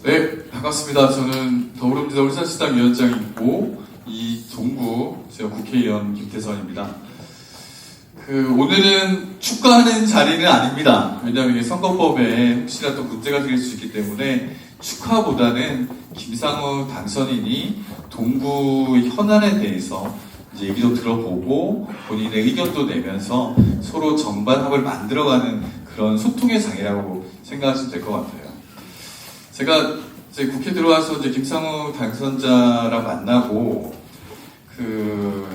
네, 반갑습니다. 저는 더불어민주당 울산시당 위원장이고 이 동구 제가 국회의원 김태선입니다. 오늘은 축하하는 자리는 아닙니다. 왜냐하면 이게 선거법에 혹시라도 문제가 될 수 있기 때문에 축하보다는 김상우 당선인이 동구 현안에 대해서 이제 얘기도 들어보고 본인의 의견도 내면서 서로 정반합을 만들어가는 그런 소통의 장이라고 생각하시면 될 것 같아요. 제가 이제 국회 들어와서 이제 김상우 당선자랑 만나고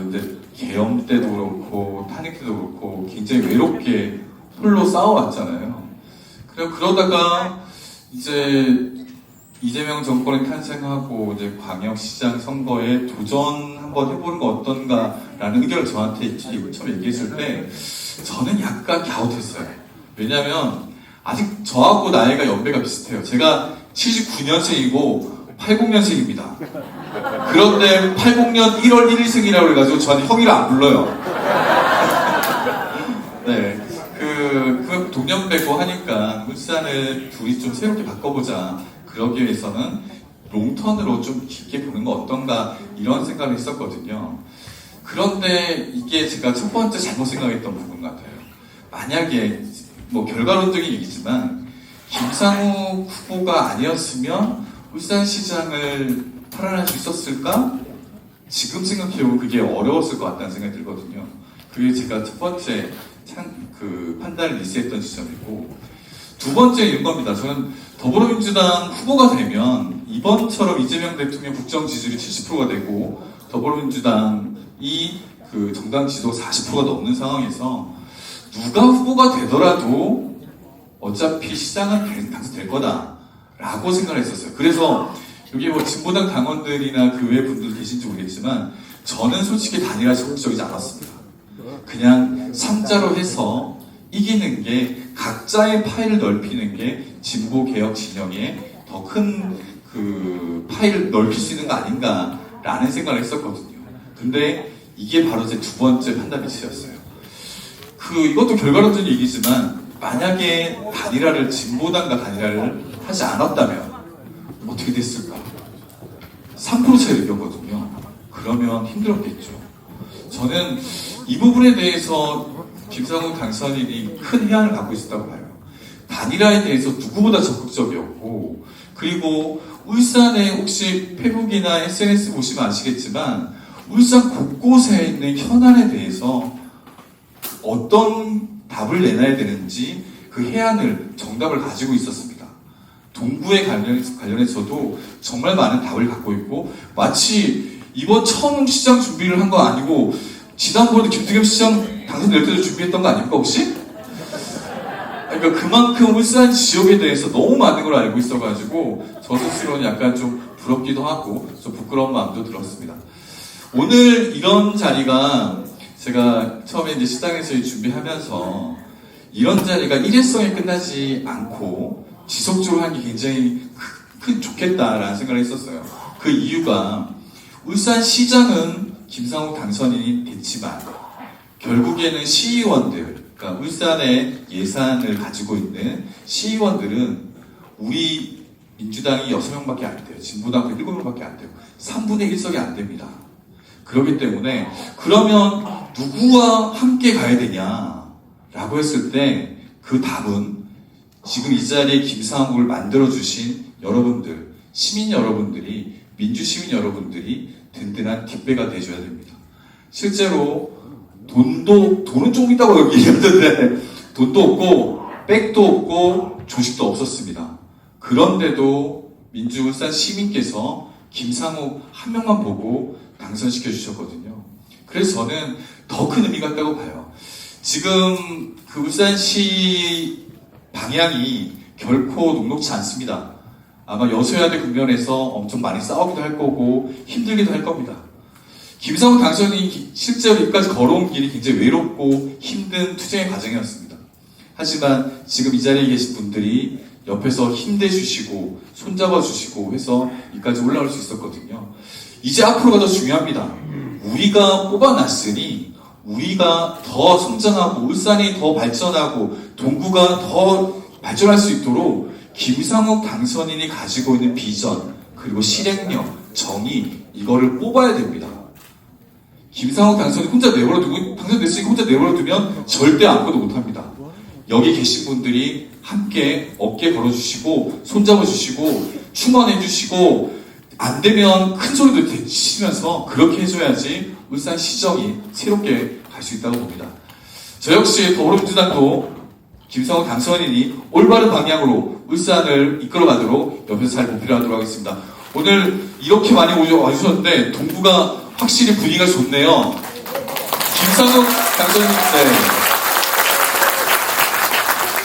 이제 계엄 때도 그렇고 탄핵 때도 그렇고 굉장히 외롭게 홀로 싸워왔잖아요. 그러다가 이제 이재명 정권이 탄생하고 이제 광역시장 선거에 도전 한번 해보는 거 어떤가라는 의견을 저한테 처음 얘기했을 때 저는 약간 갸웃했어요. 왜냐하면 아직 저하고 나이가 연배가 비슷해요. 제가 79년생이고 80년생입니다. 그런데 80년 1월 1일생이라고 해가지고 저한테 형이라 안 불러요. 네, 그 동년배고 하니까 울산을 둘이 좀 새롭게 바꿔보자. 그러기 위해서는 롱턴으로 좀 깊게 보는 거 어떤가 이런 생각을 했었거든요. 그런데 이게 제가 첫 번째 잘못 생각했던 부분 같아요. 만약에 뭐 결과론적인 얘기지만 김상우 후보가 아니었으면 울산시장을 탈환할 수 있었을까? 지금 생각해보면 그게 어려웠을 것 같다는 생각이 들거든요. 그게 제가 첫 번째 판단을 미스했던 지점이고, 두 번째 이런 겁니다. 저는 더불어민주당 후보가 되면 이번처럼 이재명 대통령 국정 지지율이 70%가 되고 더불어민주당이 정당 지지도 40%가 넘는 상황에서 누가 후보가 되더라도 어차피 시장은 당선될 거다라고 생각을 했었어요. 그래서 여기 뭐 진보당 당원들이나 그 외 분들 계신지 모르겠지만 저는 솔직히 단일화 적극적이지 않았습니다. 그냥 3자로 해서 이기는 게 각자의 파일을 넓히는 게 진보 개혁 진영의 더 큰 파일을 넓힐 수 있는 거 아닌가라는 생각을 했었거든요. 근데 이게 바로 제 두 번째 판단 미스였어요. 이것도 결과론적인 얘기지만 만약에 진보당과 단일화를 하지 않았다면 어떻게 됐을까? 3% 차이를 이겼거든요. 그러면 힘들었겠죠. 저는 이 부분에 대해서 김상우 당선인이 큰 해안을 갖고 있었다고 봐요. 단일화에 대해서 누구보다 적극적이었고, 그리고 울산에 혹시 페북이나 SNS 보시면 아시겠지만 울산 곳곳에 있는 현안에 대해서 어떤 답을 내놔야 되는지 그 해안을 정답을 가지고 있었습니다. 동구에 관련해서도 정말 많은 답을 갖고 있고, 마치 이번 처음 시장 준비를 한 거 아니고 지난번에 김두겸 시장 당선될 때도 준비했던 거 아닙니까 혹시? 그러니까 그만큼 울산 지역에 대해서 너무 많은 걸 알고 있어가지고 저 스스로는 약간 좀 부럽기도 하고 좀 부끄러운 마음도 들었습니다. 오늘 이런 자리가 제가 처음에 이제 시당에서 준비하면서 이런 자리가 일회성에 끝나지 않고 지속적으로 하는 게 굉장히 좋겠다라는 생각을 했었어요. 그 이유가 울산시장은 김상우 당선인이 됐지만 결국에는 시의원들, 그러니까 울산의 예산을 가지고 있는 시의원들은 우리 민주당이 6명밖에 안 돼요. 진보당 7명밖에 안 돼요. 3분의 1석이 안 됩니다. 그렇기 때문에 그러면 누구와 함께 가야 되냐라고 했을 때 그 답은 지금 이 자리에 김상우를 만들어주신 여러분들, 시민 여러분들이, 민주시민 여러분들이 든든한 뒷배가 돼줘야 됩니다. 실제로 돈은 조금 있다고 얘기했는데 돈도 없고 백도 없고 조식도 없었습니다. 그런데도 민주울산 시민께서 김상우 한 명만 보고 당선시켜 주셨거든요. 그래서 저는 더 큰 의미가 있다고 봐요. 지금 울산시 방향이 결코 녹록지 않습니다. 아마 여소야대 국면에서 엄청 많이 싸우기도 할 거고 힘들기도 할 겁니다. 김상우 당선인이 실제로 여기까지 걸어온 길이 굉장히 외롭고 힘든 투쟁의 과정이었습니다. 하지만 지금 이 자리에 계신 분들이 옆에서 힘내주시고 손잡아주시고 해서 여기까지 올라올 수 있었거든요. 이제 앞으로가 더 중요합니다. 우리가 뽑아놨으니 우리가 더 성장하고 울산이 더 발전하고 동구가 더 발전할 수 있도록 김상욱 당선인이 가지고 있는 비전, 그리고 실행력, 정의, 이거를 뽑아야 됩니다. 김상욱 당선인 혼자 내버려두고, 당선됐으니까 혼자 내버려두면 절대 아무것도 못합니다. 여기 계신 분들이 함께 어깨 걸어주시고, 손잡아주시고, 충원해주시고, 안 되면 큰 소리도 내치시면서 그렇게 해줘야지 울산 시정이 새롭게 갈 수 있다고 봅니다. 저 역시 더불어민주당도 김상욱 당선인이 올바른 방향으로 울산을 이끌어가도록 옆에서 잘 보필하도록 하겠습니다. 오늘 이렇게 많이 와주셨는데 동구가 확실히 분위기가 좋네요. 김상욱 당선인, 네.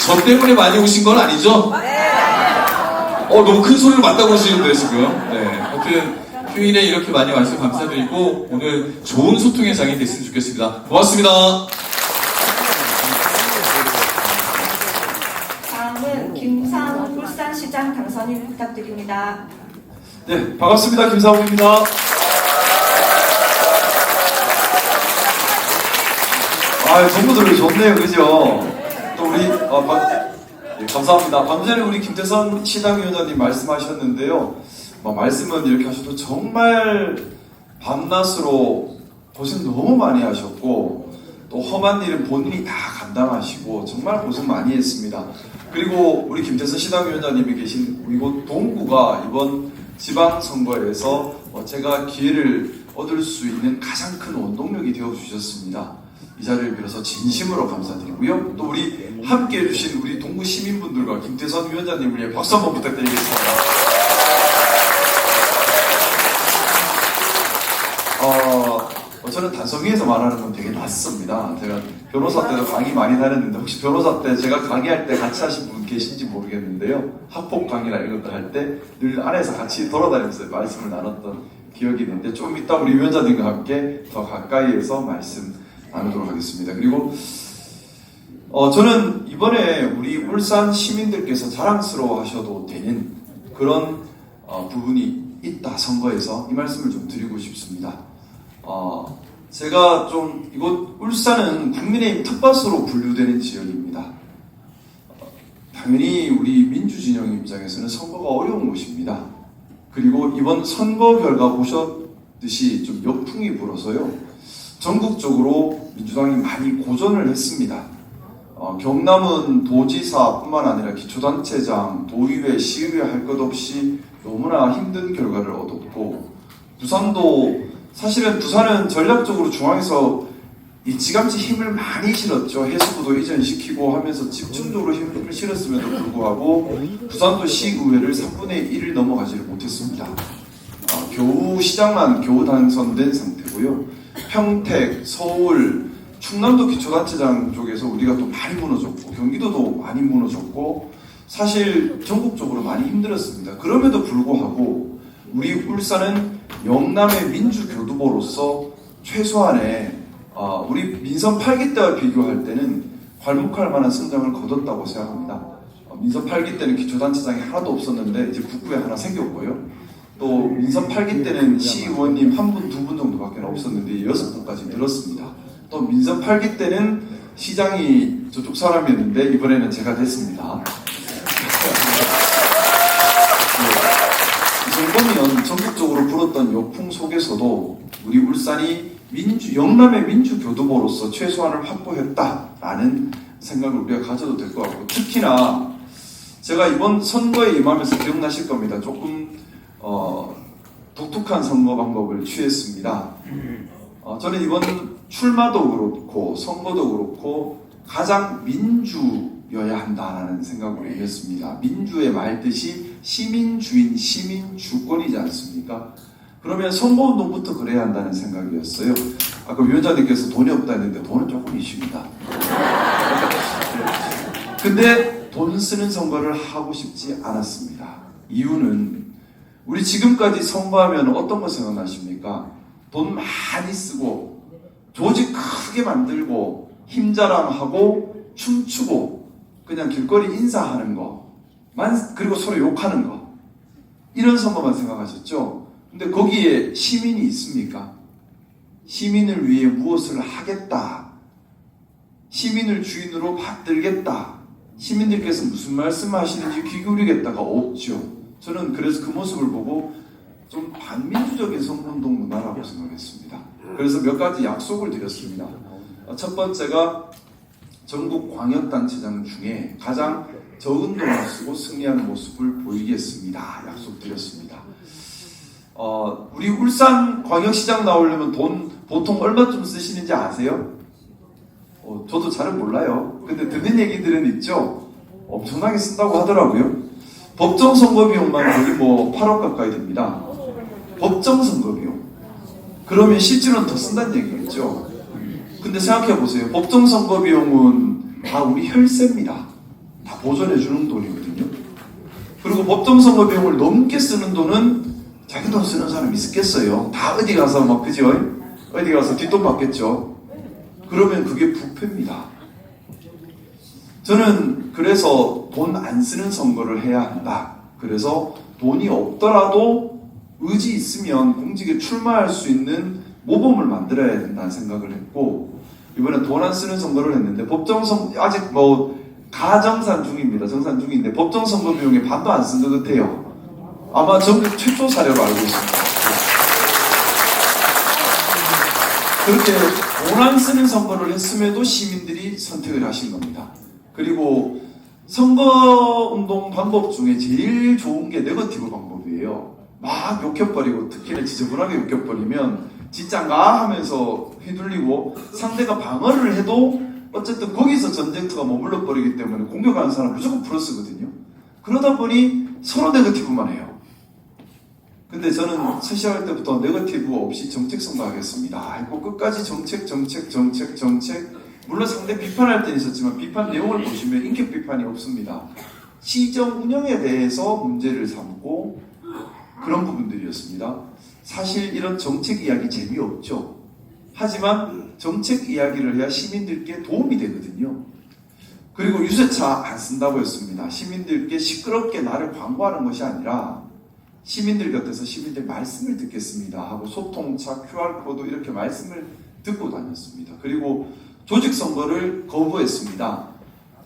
저 때문에 많이 오신 건 아니죠? 너무 큰 소리로 맞다고 하시는데 지금. 네. 아무튼 휴일에 이렇게 많이 와주셔서 감사드리고 오늘 좋은 소통의 장이 됐으면 좋겠습니다. 고맙습니다. 다음은 김상욱 울산시장 당선인 부탁드립니다. 네, 반갑습니다. 김상욱입니다. 동무들 좋네요, 그죠? 또 우리 네, 감사합니다. 방금 전에 우리 김태선 시당위원장님 말씀하셨는데요. 말씀은 이렇게 하셔도 정말 밤낮으로 고생 너무 많이 하셨고 또 험한 일은 본인이 다 감당하시고 정말 고생 많이 했습니다. 그리고 우리 김태선 시당위원장님이 계신 이곳 동구가 이번 지방선거에서 제가 기회를 얻을 수 있는 가장 큰 원동력이 되어주셨습니다. 이 자리를 빌어서 진심으로 감사드리고요. 또 우리 함께 해주신 우리 동구 시민분들과 김태선 위원장님을 위해 박수 한번 부탁드리겠습니다. 저는 단성위에서 말하는 건 되게 낯섭니다. 제가 변호사 때도 강의 많이 다녔는데 혹시 변호사 때 제가 강의할 때 같이 하신 분 계신지 모르겠는데요. 학폭 강의나 이런 것들 할 때 늘 안에서 같이 돌아다니면서 말씀을 나눴던 기억이 있는데 좀 이따 우리 위원장님과 함께 더 가까이에서 말씀 나누도록 하겠습니다. 그리고 저는 이번에 우리 울산 시민들께서 자랑스러워 하셔도 되는 그런 부분이 있다, 선거에서 이 말씀을 좀 드리고 싶습니다. 제가 좀 이곳 울산은 국민의힘 텃밭으로 분류되는 지역입니다. 당연히 우리 민주진영 입장에서는 선거가 어려운 곳입니다. 그리고 이번 선거 결과 보셨듯이 좀 역풍이 불어서요. 전국적으로 민주당이 많이 고전을 했습니다. 경남은 도지사뿐만 아니라 기초단체장, 도의회, 시의회 할 것 없이 너무나 힘든 결과를 얻었고, 부산도 사실은 부산은 전략적으로 중앙에서 일찌감치 힘을 많이 실었죠. 해수부도 이전시키고 하면서 집중적으로 힘을 실었음에도 불구하고 부산도 시의회를 3분의 1을 넘어가지를 못했습니다. 겨우 시장만 겨우 당선된 상태고요. 평택, 서울, 충남도 기초단체장 쪽에서 우리가 또 많이 무너졌고 경기도도 많이 무너졌고 사실 전국적으로 많이 힘들었습니다. 그럼에도 불구하고 우리 울산은 영남의 민주교두보로서 최소한의 우리 민선 8기 때와 비교할 때는 괄목할 만한 성장을 거뒀다고 생각합니다. 민선 8기 때는 기초단체장이 하나도 없었는데 이제 북구에 하나 생겼고요. 또 민선 8기 때는 시의원님 한 분, 두 분 정도밖에 없었는데 6분까지 늘었습니다. 또 민선 8기 때는 시장이 저쪽 사람이었는데 이번에는 제가 됐습니다. 이 정도면 전국적으로 불었던 역풍 속에서도 우리 울산이 영남의 민주교두보로서 최소한을 확보했다라는 생각을 우리가 가져도 될 것 같고, 특히나 제가 이번 선거에 임하면서 기억나실 겁니다. 조금 독특한 선거 방법을 취했습니다. 저는 이번 출마도 그렇고 선거도 그렇고 가장 민주여야 한다라는 생각으로 임했습니다. 민주의 말뜻이 시민주인, 시민주권이지 않습니까? 그러면 선거운동부터 그래야 한다는 생각이었어요. 아까 위원장님께서 돈이 없다 했는데 돈은 조금 있습니다. 근데 돈 쓰는 선거를 하고 싶지 않았습니다. 이유는 우리 지금까지 선거하면 어떤 거 생각나십니까? 돈 많이 쓰고 조직 크게 만들고 힘자랑하고 춤추고 그냥 길거리 인사하는 거 그리고 서로 욕하는 거 이런 선거만 생각하셨죠? 근데 거기에 시민이 있습니까? 시민을 위해 무엇을 하겠다, 시민을 주인으로 받들겠다, 시민들께서 무슨 말씀하시는지 귀 기울이겠다가 없죠. 저는 그래서 그 모습을 보고 좀 반민주적인 선거운동 문화라고 생각했습니다. 그래서 몇 가지 약속을 드렸습니다. 첫 번째가 전국 광역단체장 중에 가장 적은 돈을 쓰고 승리하는 모습을 보이겠습니다. 약속드렸습니다. 우리 울산 광역시장 나오려면 돈 보통 얼마쯤 쓰시는지 아세요? 저도 잘은 몰라요. 근데 듣는 얘기들은 있죠. 엄청나게 쓴다고 하더라고요. 법정 선거 비용만 거의 뭐 8억 가까이 됩니다. 법정 선거 비용. 그러면 실제로는 더 쓴다는 얘기겠죠. 근데 생각해 보세요. 법정 선거 비용은 다 우리 혈세입니다. 다 보존해 주는 돈이거든요. 그리고 법정 선거 비용을 넘게 쓰는 돈은 자기 돈 쓰는 사람이 있겠어요. 다 어디 가서 막 그죠? 어디 가서 뒷돈 받겠죠. 그러면 그게 부패입니다. 저는 그래서 돈 안 쓰는 선거를 해야 한다. 그래서 돈이 없더라도 의지 있으면 공직에 출마할 수 있는 모범을 만들어야 된다는 생각을 했고, 이번에 돈 안 쓰는 선거를 했는데 아직 뭐 가정산 중입니다. 정산 중인데 법정 선거 비용에 반도 안 쓴 것 같아요. 아마 전국 최초 사례로 알고 있습니다. 그렇게 돈 안 쓰는 선거를 했음에도 시민들이 선택을 하신 겁니다. 그리고 선거운동 방법 중에 제일 좋은 게 네거티브 방법이에요. 막 욕해버리고, 특히는 지저분하게 욕해버리면 진짠가 하면서 휘둘리고, 상대가 방어를 해도 어쨌든 거기서 전쟁터가 머물러 버리기 때문에 공격하는 사람은 무조건 플러스거든요. 그러다 보니 서로 네거티브만 해요. 근데 저는 시작할 때부터 네거티브 없이 정책 선거하겠습니다 했고, 끝까지 정책. 물론 상대 비판할 때는 있었지만 비판 내용을 보시면 인격 비판이 없습니다. 시정 운영에 대해서 문제를 삼고 그런 부분들이었습니다. 사실 이런 정책 이야기 재미없죠. 하지만 정책 이야기를 해야 시민들께 도움이 되거든요. 그리고 유세차 안 쓴다고 했습니다. 시민들께 시끄럽게 나를 광고하는 것이 아니라 시민들 곁에서 시민들 말씀을 듣겠습니다 하고 소통차, QR코드 이렇게 말씀을 듣고 다녔습니다. 그리고 조직선거를 거부했습니다.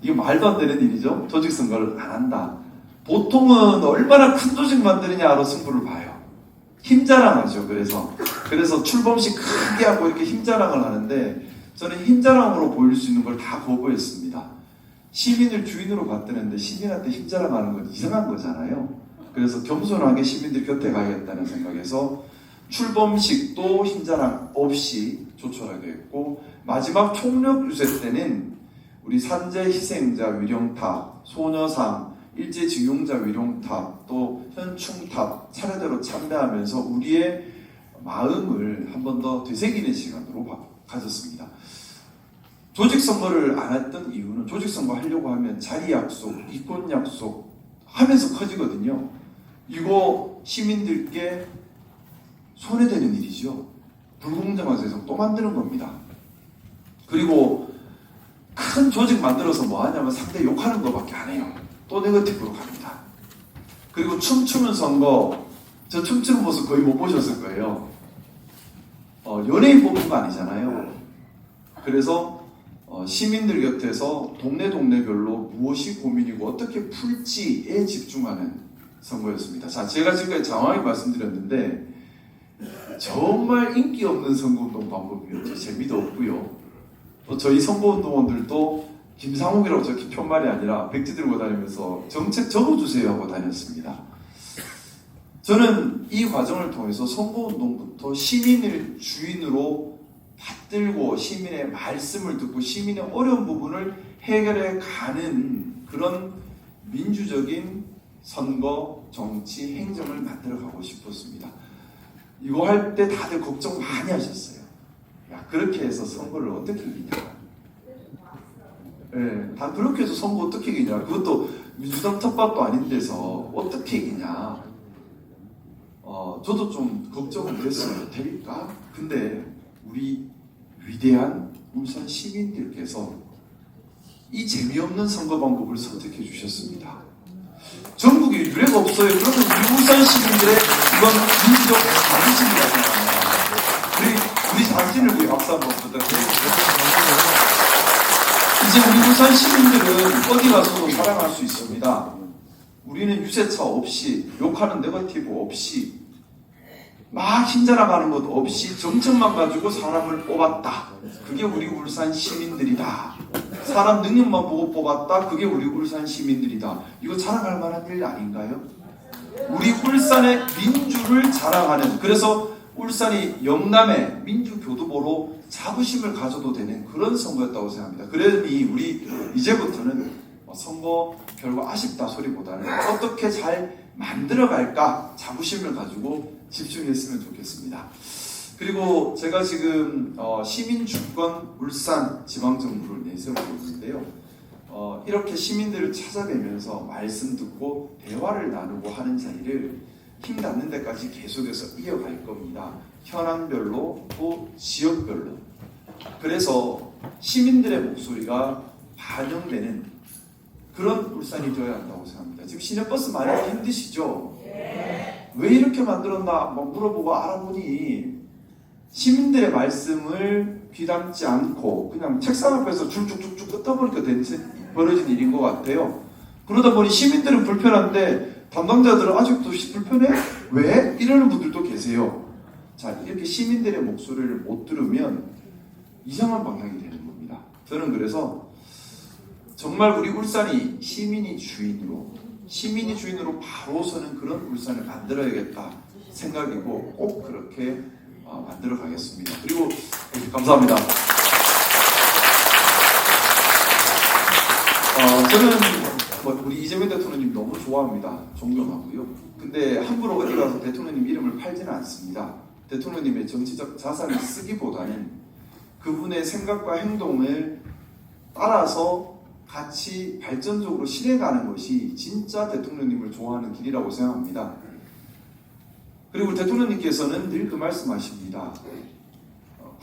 이게 말도 안 되는 일이죠. 조직선거를 안 한다. 보통은 얼마나 큰 조직 만드느냐로 승부를 봐요. 힘자랑하죠. 그래서 출범식 크게 하고 이렇게 힘자랑을 하는데, 저는 힘자랑으로 보일 수 있는 걸 다 거부했습니다. 시민을 주인으로 받드는데 시민한테 힘자랑하는 건 이상한 거잖아요. 그래서 겸손하게 시민들 곁에 가야겠다는 생각에서 출범식도 힘자랑 없이 조촐하게 했고, 마지막 총력 유세 때는 우리 산재 희생자 위령탑, 소녀상, 일제징용자 위령탑, 또 현충탑 차례대로 참배하면서 우리의 마음을 한 번 더 되새기는 시간으로 가졌습니다. 조직선거를 안 했던 이유는, 조직선거 하려고 하면 자리 약속, 이권 약속 하면서 커지거든요. 이거 시민들께 손해되는 일이죠. 불공정한 세상 또 만드는 겁니다. 그리고 큰 조직 만들어서 뭐 하냐면 상대 욕하는 것밖에 안 해요. 또 네거티브로 갑니다. 그리고 춤추는 선거, 저 춤추는 모습 거의 못 보셨을 거예요. 연예인 뽑는 거 아니잖아요. 그래서 시민들 곁에서 동네별로 무엇이 고민이고 어떻게 풀지에 집중하는 선거였습니다. 자, 제가 지금까지 장황하게 말씀드렸는데 정말 인기 없는 선거운동 방법이었죠. 재미도 없고요. 또 저희 선거운동원들도 김상욱이라고 저 편말이 아니라 백지 들고 다니면서 정책 적어주세요 하고 다녔습니다. 저는 이 과정을 통해서 선거운동부터 시민을 주인으로 받들고 시민의 말씀을 듣고 시민의 어려운 부분을 해결해 가는 그런 민주적인 선거, 정치, 행정을 만들어 가고 싶었습니다. 이거 할 때 다들 걱정 많이 하셨어요. 야, 그렇게 해서 선거를 어떻게 이기냐. 네, 다 그렇게 해서 선거 어떻게 이기냐. 그것도 민주당 텃밭도 아닌 데서 어떻게 이기냐. 저도 좀 걱정은 됐어요. 될까? 근데 우리 위대한 울산 시민들께서 이 재미없는 선거 방법을 선택해 주셨습니다. 전국에 유례가 없어요. 그러면 우리 울산 시민들의 이건 민주적 자부심이라고 생각합니다. 우리 자신을 위해 박수 한번 부탁드립니다. 이제 우리 울산 시민들은 어디 가서도 자랑할 수 있습니다. 우리는 유세차 없이, 욕하는 네거티브 없이, 막 힘자랑하는 것 없이 정책만 가지고 사람을 뽑았다. 그게 우리 울산 시민들이다. 사람 능력만 보고 뽑았다. 그게 우리 울산 시민들이다. 이거 자랑할 만한 일 아닌가요? 우리 울산의 민주를 자랑하는, 그래서 울산이 영남의 민주교두보로 자부심을 가져도 되는 그런 선거였다고 생각합니다. 그러니 우리 이제부터는 선거 결과 아쉽다 소리보다는 어떻게 잘 만들어갈까 자부심을 가지고 집중했으면 좋겠습니다. 그리고 제가 지금 시민주권 울산 지방정부를 내세우고 있는데요. 이렇게 시민들을 찾아뵈면서 말씀 듣고 대화를 나누고 하는 자리를 힘 닿는 데까지 계속해서 이어갈 겁니다. 현안별로 또 지역별로. 그래서 시민들의 목소리가 반영되는 그런 울산이 되어야 한다고 생각합니다. 지금 시내버스 많이 힘드시죠? 왜 이렇게 만들었나 물어보고 알아보니 시민들의 말씀을 귀담지 않고 그냥 책상 앞에서 줄 쭉쭉쭉 뜯다 보니까 벌어진 일인 것 같아요. 그러다 보니 시민들은 불편한데 담당자들은 아직도 불편해? 왜? 이러는 분들도 계세요. 자, 이렇게 시민들의 목소리를 못 들으면 이상한 방향이 되는 겁니다. 저는 그래서 정말 우리 울산이 시민이 주인으로 바로 서는 그런 울산을 만들어야겠다 생각이고 꼭 그렇게 만들어 가겠습니다. 그리고 감사합니다. 저는 우리 이재명 대통령님 너무 좋아합니다. 존경하고요. 근데 함부로 어디 가서 대통령님 이름을 팔지는 않습니다. 대통령님의 정치적 자산을 쓰기보다는 그분의 생각과 행동을 따라서 같이 발전적으로 실행하는 것이 진짜 대통령님을 좋아하는 길이라고 생각합니다. 그리고 대통령님께서는 늘 그 말씀하십니다.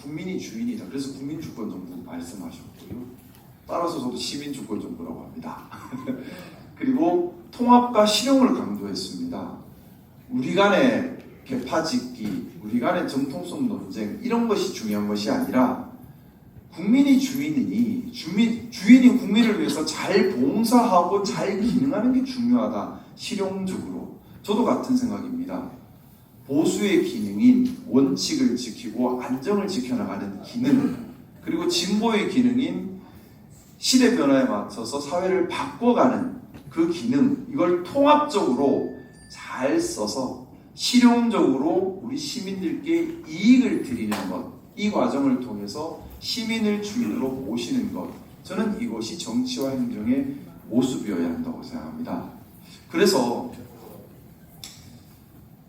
국민이 주인이다. 그래서 국민주권정부 말씀하셨고요. 따라서 저도 시민주권정부라고 합니다. 그리고 통합과 실용을 강조했습니다. 우리 간의 개파짓기, 우리 간의 정통성 논쟁 이런 것이 중요한 것이 아니라 국민이 주인이 국민을 위해서 잘 봉사하고 잘 기능하는 게 중요하다. 실용적으로. 저도 같은 생각입니다. 보수의 기능인 원칙을 지키고 안정을 지켜나가는 기능, 그리고 진보의 기능인 시대 변화에 맞춰서 사회를 바꿔가는 그 기능, 이걸 통합적으로 잘 써서 실용적으로 우리 시민들께 이익을 드리는 것, 이 과정을 통해서 시민을 주인으로 모시는 것, 저는 이것이 정치와 행정의 모습이어야 한다고 생각합니다. 그래서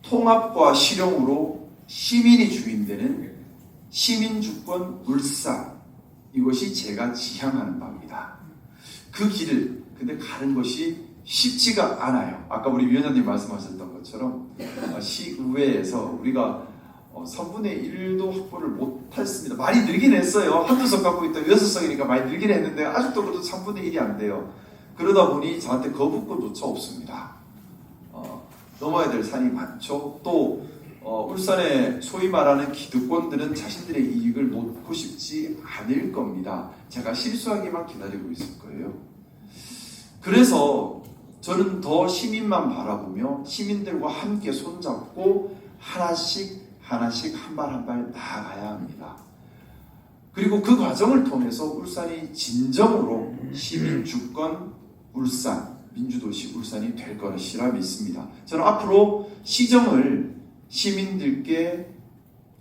통합과 실용으로 시민이 주인되는 시민주권 울산, 이것이 제가 지향하는 바입니다. 그 길을 근데 가는 것이 쉽지가 않아요. 아까 우리 위원장님 말씀하셨던 것처럼 시의회에서 우리가 3분의 1도 확보를 못했습니다. 많이 늘긴 했어요. 한두 석 갖고 있다 6석이니까 많이 늘긴 했는데 아직도 그래도 3분의 1이 안 돼요. 그러다 보니 저한테 거부권조차 없습니다. 넘어야 될 산이 많죠. 또 울산의 소위 말하는 기득권들은 자신들의 이익을 놓고 싶지 않을 겁니다. 제가 실수하기만 기다리고 있을 거예요. 그래서 저는 더 시민만 바라보며 시민들과 함께 손잡고 하나씩 한 발 한 발 나아가야 합니다. 그리고 그 과정을 통해서 울산이 진정으로 시민주권 울산, 민주도시 울산이 될 것이라 믿습니다. 저는 앞으로 시정을 시민들께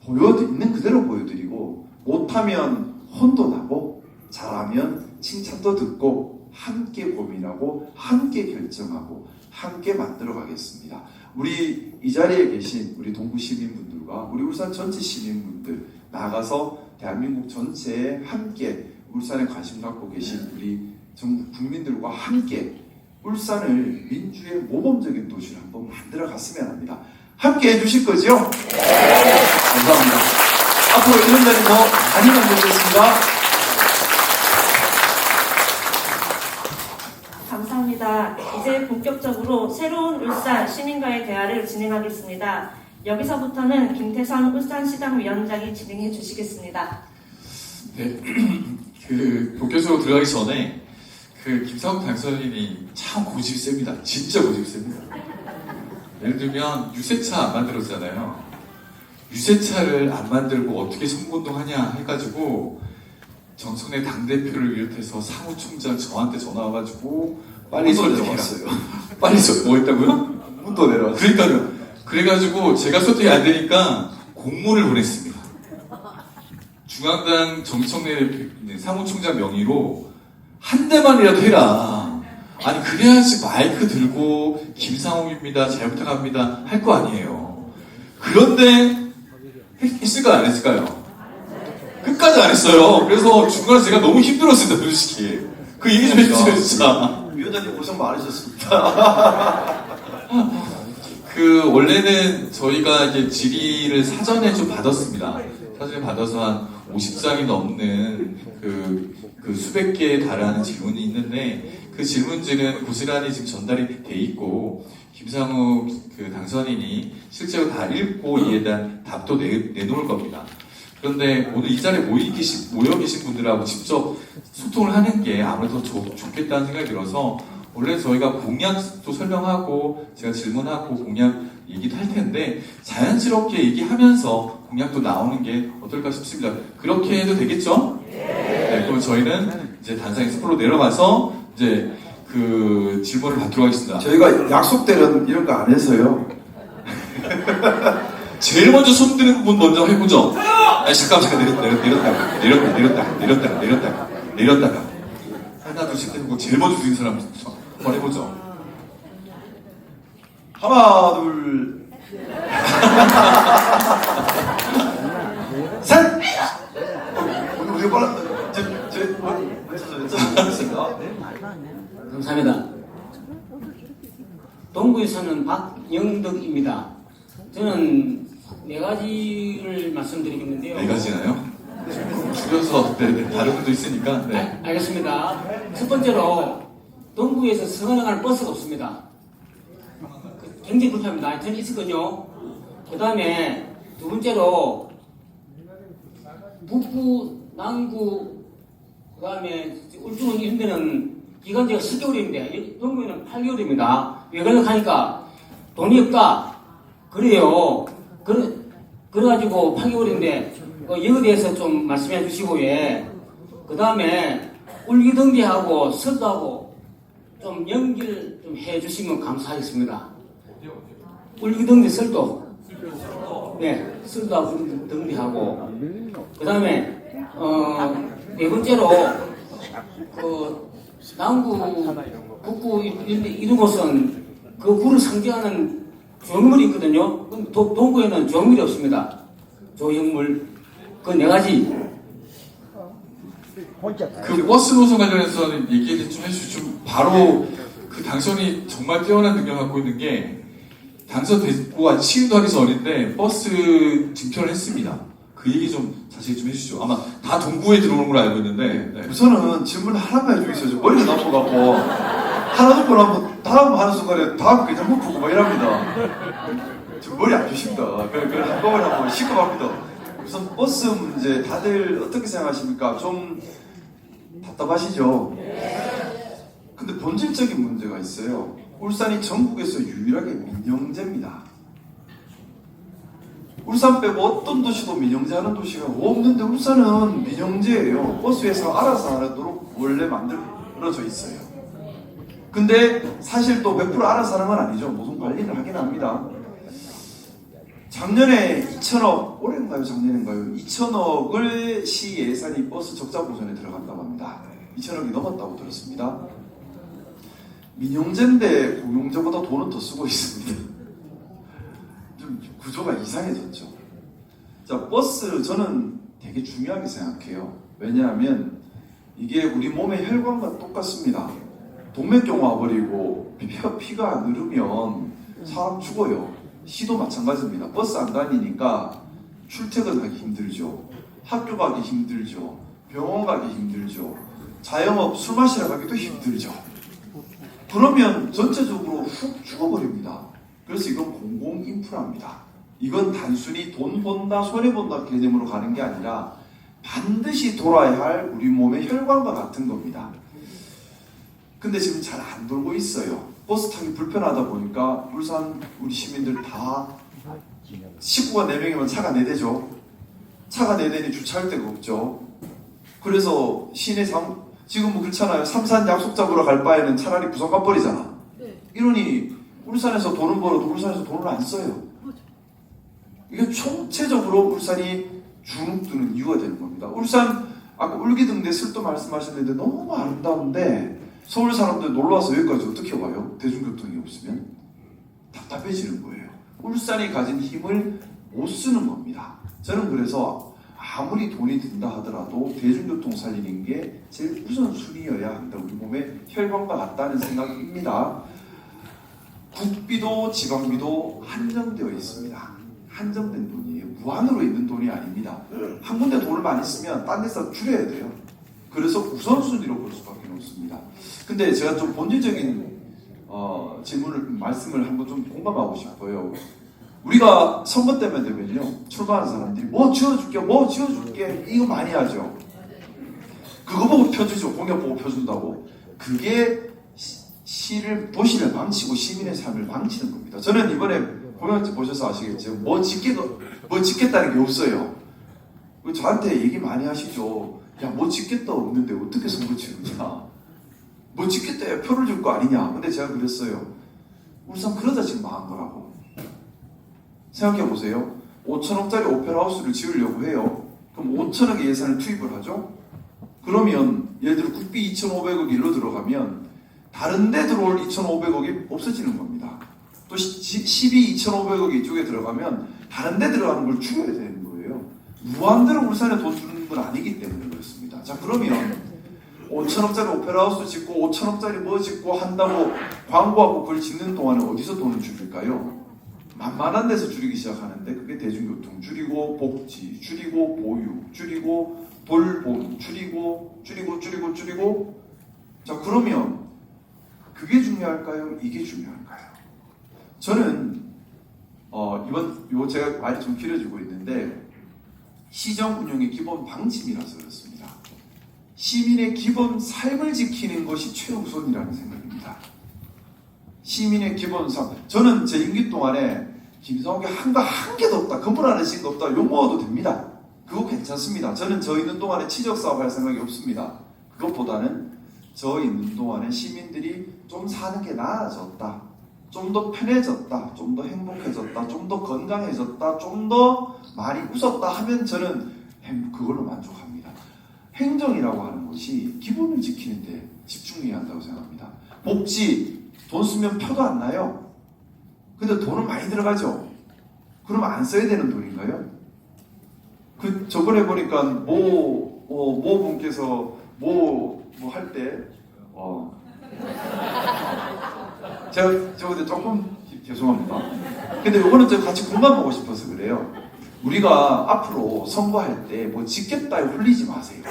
있는 그대로 보여드리고 못하면 혼도 나고 잘하면 칭찬도 듣고 함께 고민하고 함께 결정하고 함께 만들어 가겠습니다. 우리 이 자리에 계신 우리 동구 시민분들과 우리 울산 전체 시민분들 나가서 대한민국 전체에 함께 울산에 관심 갖고 계신 우리 전국 국민들과 함께 울산을 민주의 모범적인 도시로 한번 만들어 갔으면 합니다. 함께 해주실 거죠? 감사합니다. 앞으로 이런 자리 더 많이 만들겠습니다. 감사합니다. 이제 본격적으로 새로운 울산 시민과의 대화를 진행하겠습니다. 여기서부터는 김태선 울산시장 위원장이 진행해 주시겠습니다. 네, 그 본격적으로 들어가기 전에 그 김상욱 당선인이 참 고집이 셉니다. 진짜 고집이 셉니다. 예를 들면 유세차 안 만들었잖아요. 유세차를 안 만들고 어떻게 선거운동 하냐 해가지고 정청래 당대표를 비롯해서 사무총장 저한테 전화 와가지고 빨리 설득해왔어요. 빨리 뭐 했다고요? 문도 내려왔어요. 그러니까요. 그래가지고 제가 설득이 안 되니까 공문을 보냈습니다. 중앙당 정청래 사무총장 명의로 한 대만이라도 해라. 아니 그래야지 마이크 들고 김상욱입니다. 잘 부탁합니다. 할 거 아니에요. 그런데 했을까요? 안 했을까요? 끝까지 안 했어요. 그래서 중간에 제가 너무 힘들었습니다. 솔직히. 그 얘기 좀 해주세요 진짜. 위원장님 고생 많으셨습니다. 그 원래는 저희가 이제 질의를 사전에 좀 받았습니다. 사전에 받아서 한 50장이 넘는 그 수백 개에 달하는 질문이 있는데 그 질문지는 고스란히 지금 전달이 돼 있고 김상욱 그 당선인이 실제로 다 읽고 이에 대한 답도 내놓을 겁니다. 그런데 오늘 이 자리에 모여 계신 분들하고 직접 소통을 하는 게 아무래도 좋겠다는 생각이 들어서 원래 저희가 공약도 설명하고 제가 질문하고 공약 얘기도 할 텐데 자연스럽게 얘기하면서 공약도 나오는 게 어떨까 싶습니다. 그렇게 해도 되겠죠? 네, 그럼 저희는 이제 단상에 스포로 내려가서 이제 그 질문을 받도록 하겠습니다. 저희가 약속대로는 이런 거 안 해서요. 제일 먼저 손 드는 분 먼저 해보죠. 아니 잠깐 내렸다가 하나 둘씩 해보고 제일 먼저 드는 사람 한번 해보죠. 하나, 둘, 셋! 우리 빨라, 저, 감사합니다. 동구에 사는 박영덕입니다. 저는 네 가지를 말씀드리겠는데요. 네 가지나요? 줄여서 다른 분도 있으니까. 네. 알겠습니다. 첫 번째로 동구에서 성안에 가는 버스가 없습니다. 굉장히 불편합니다. 저는 있었거든요. 그 다음에 두 번째로 북구, 남구, 그 다음에 울주군 이런 데는 기간제가 10개월인데 동구에는 8개월입니다. 왜 그러냐 하니까 돈이 없다. 그래요. 그래가지고 8개월인데 이거에 대해서 좀 말씀해 주시고 예. 그 다음에 울기등대하고 설도하고 좀 연기를 좀 해주시면 감사하겠습니다. 울기등대 설도. 네, 설도하고 등대하고. 그 다음에 네 번째로 그 남구, 북구 이런 곳은 그 구를 상징하는 조형물이 있거든요. 동구에는 조형물이 없습니다. 조형물 그 네 가지. 그 버스 노선 관련해서는 얘기를 좀 해주시죠. 좀 바로 그 당선이 정말 뛰어난 능력을 갖고 있는 게 당선됐고 아직 시임도 하기 전인데 버스 증표를 했습니다. 그 얘기 좀 자세히 좀 해주시죠. 아마 다 동구에 들어오는 걸로 알고 있는데. 네. 우선은 질문 하나만 해주겠어요. 머리가 나빠갖고 하나 듣고 나면 다음 하는 순간에 다음 게 잘못 보고 막 이랍니다. 저 머리 안 좋습니다. 그래 한꺼번에 한번 시급합니다. 우선 버스 문제 다들 어떻게 생각하십니까? 좀 답답하시죠? 근데 본질적인 문제가 있어요. 울산이 전국에서 유일하게 민영제입니다. 울산 빼고 어떤 도시도 민영제 하는 도시가 없는데 울산은 민영제예요. 버스에서 알아서 하도록 원래 만들어져 있어요. 근데 사실 또 100% 알아서 하는 건 아니죠. 무슨 관리를 하긴 합니다. 작년에 2천억, 올해인가요? 작년인가요? 2천억을 시 예산이 버스 적자 보전에 들어간다고 합니다. 2천억이 넘었다고 들었습니다. 민영제인데 공용제보다 돈은 더 쓰고 있습니다. 좀 구조가 이상해졌죠. 자, 버스 저는 되게 중요하게 생각해요. 왜냐하면 이게 우리 몸의 혈관과 똑같습니다. 동맥경 와버리고 피가 느르면 사람 죽어요. 시도 마찬가지입니다. 버스 안 다니니까 출퇴근하기 힘들죠. 학교 가기 힘들죠. 병원 가기 힘들죠. 자영업 술 마시러 가기도 힘들죠. 그러면 전체적으로 훅 죽어버립니다. 그래서 이건 공공인프라입니다. 이건 단순히 돈 번다, 손해 본다 개념으로 가는 게 아니라 반드시 돌아야 할 우리 몸의 혈관과 같은 겁니다. 근데 지금 잘 안 돌고 있어요. 버스 타기 불편하다 보니까 울산 우리 시민들 다 식구가 4명이면 차가 4대죠. 차가 4대니 주차할 데가 없죠. 그래서 시내 지금 뭐 그렇잖아요. 삼산 약속 잡으러 갈 바에는 차라리 부산 가버리잖아. 이러니 울산에서 돈은 벌어도 울산에서 돈을 안 써요. 이게 총체적으로 울산이 주눅드는 이유가 되는 겁니다. 울산 아까 울기등대 슬도 말씀하셨는데 너무 아름다운데 서울 사람들 놀러와서 여기까지 어떻게 와요? 대중교통이 없으면 답답해지는 거예요. 울산이 가진 힘을 못 쓰는 겁니다. 저는 그래서 아무리 돈이 든다 하더라도 대중교통 살리는 게 제일 우선순위여야 한다. 우리 몸의 혈관과 같다는 생각입니다. 국비도 지방비도 한정되어 있습니다. 한정된 돈이에요. 무한으로 있는 돈이 아닙니다. 한 군데 돈을 많이 쓰면 딴 데서 줄여야 돼요. 그래서 우선순위로 볼 수밖에 없습니다. 근데 제가 좀 본질적인 말씀을 한번 좀 공감하고 싶어요. 우리가 선거 때만 되면요, 출마하는 사람들이 뭐 지어줄게 이거 많이 하죠. 그거 보고 펴주죠. 공약 보고 펴준다고. 그게 도시를 망치고 시민의 삶을 망치는 겁니다. 저는 이번에 공약지 보셔서 아시겠죠. 뭐 짓겠다는 게 없어요. 저한테 얘기 많이 하시죠. 야, 뭐 짓겠다 없는데 어떻게 선거 치르냐. 뭐 짓겠다 표를 줄 거 아니냐. 근데 제가 그랬어요. 울산 그러다 지금 망한 거라고. 생각해보세요. 5천억짜리 오페라하우스를 지으려고 해요. 그럼 5천억의 예산을 투입을 하죠. 그러면 예를 들어 국비 2,500억 일로 들어가면 다른 데 들어올 2,500억이 없어지는 겁니다. 또 12, 2,500억이 이쪽에 들어가면 다른 데 들어가는 걸 줄여야 되는 거예요. 무한대로 울산에 돈 주는 건 아니기 때문에 그렇습니다. 자, 그러면 5천억짜리 오페라하우스 짓고 5천억짜리 뭐 짓고 한다고 광고하고 그걸 짓는 동안에 어디서 돈을 줄일까요? 만만한 데서 줄이기 시작하는데 그게 대중교통 줄이고 복지 줄이고 보육 줄이고 돌봄 줄이고 자, 그러면 그게 중요할까요? 이게 중요할까요? 저는 제가 말이 좀 길어지고 있는데 시정 운영의 기본 방침이라서 그렇습니다. 시민의 기본 삶을 지키는 것이 최우선이라는 생각입니다. 시민의 기본 삶. 저는 제 임기 동안에 김성욱이 한 개도 없다. 건물 하나 진 거 없다. 욕 먹어도 됩니다. 그거 괜찮습니다. 저는 저 있는 동안에 치적사업 할 생각이 없습니다. 그것보다는 저 있는 동안에 시민들이 좀 사는 게 나아졌다. 좀 더 편해졌다. 좀 더 행복해졌다. 좀 더 건강해졌다. 좀 더 많이 웃었다 하면 저는 그걸로 만족합니다. 행정이라고 하는 것이 기본을 지키는 데 집중해야 한다고 생각합니다. 복지, 돈 쓰면 표도 안 나요. 근데 돈은 많이 들어가죠. 그럼 안 써야 되는 돈인가요? 저번에 보니까 모 분께서 뭐 할 때 제가 저번에 조금 죄송합니다. 근데 이거는 저 같이 공감하고 싶어서 그래요. 우리가 앞으로 선거할 때 뭐 짓겠다에 홀리지 마세요.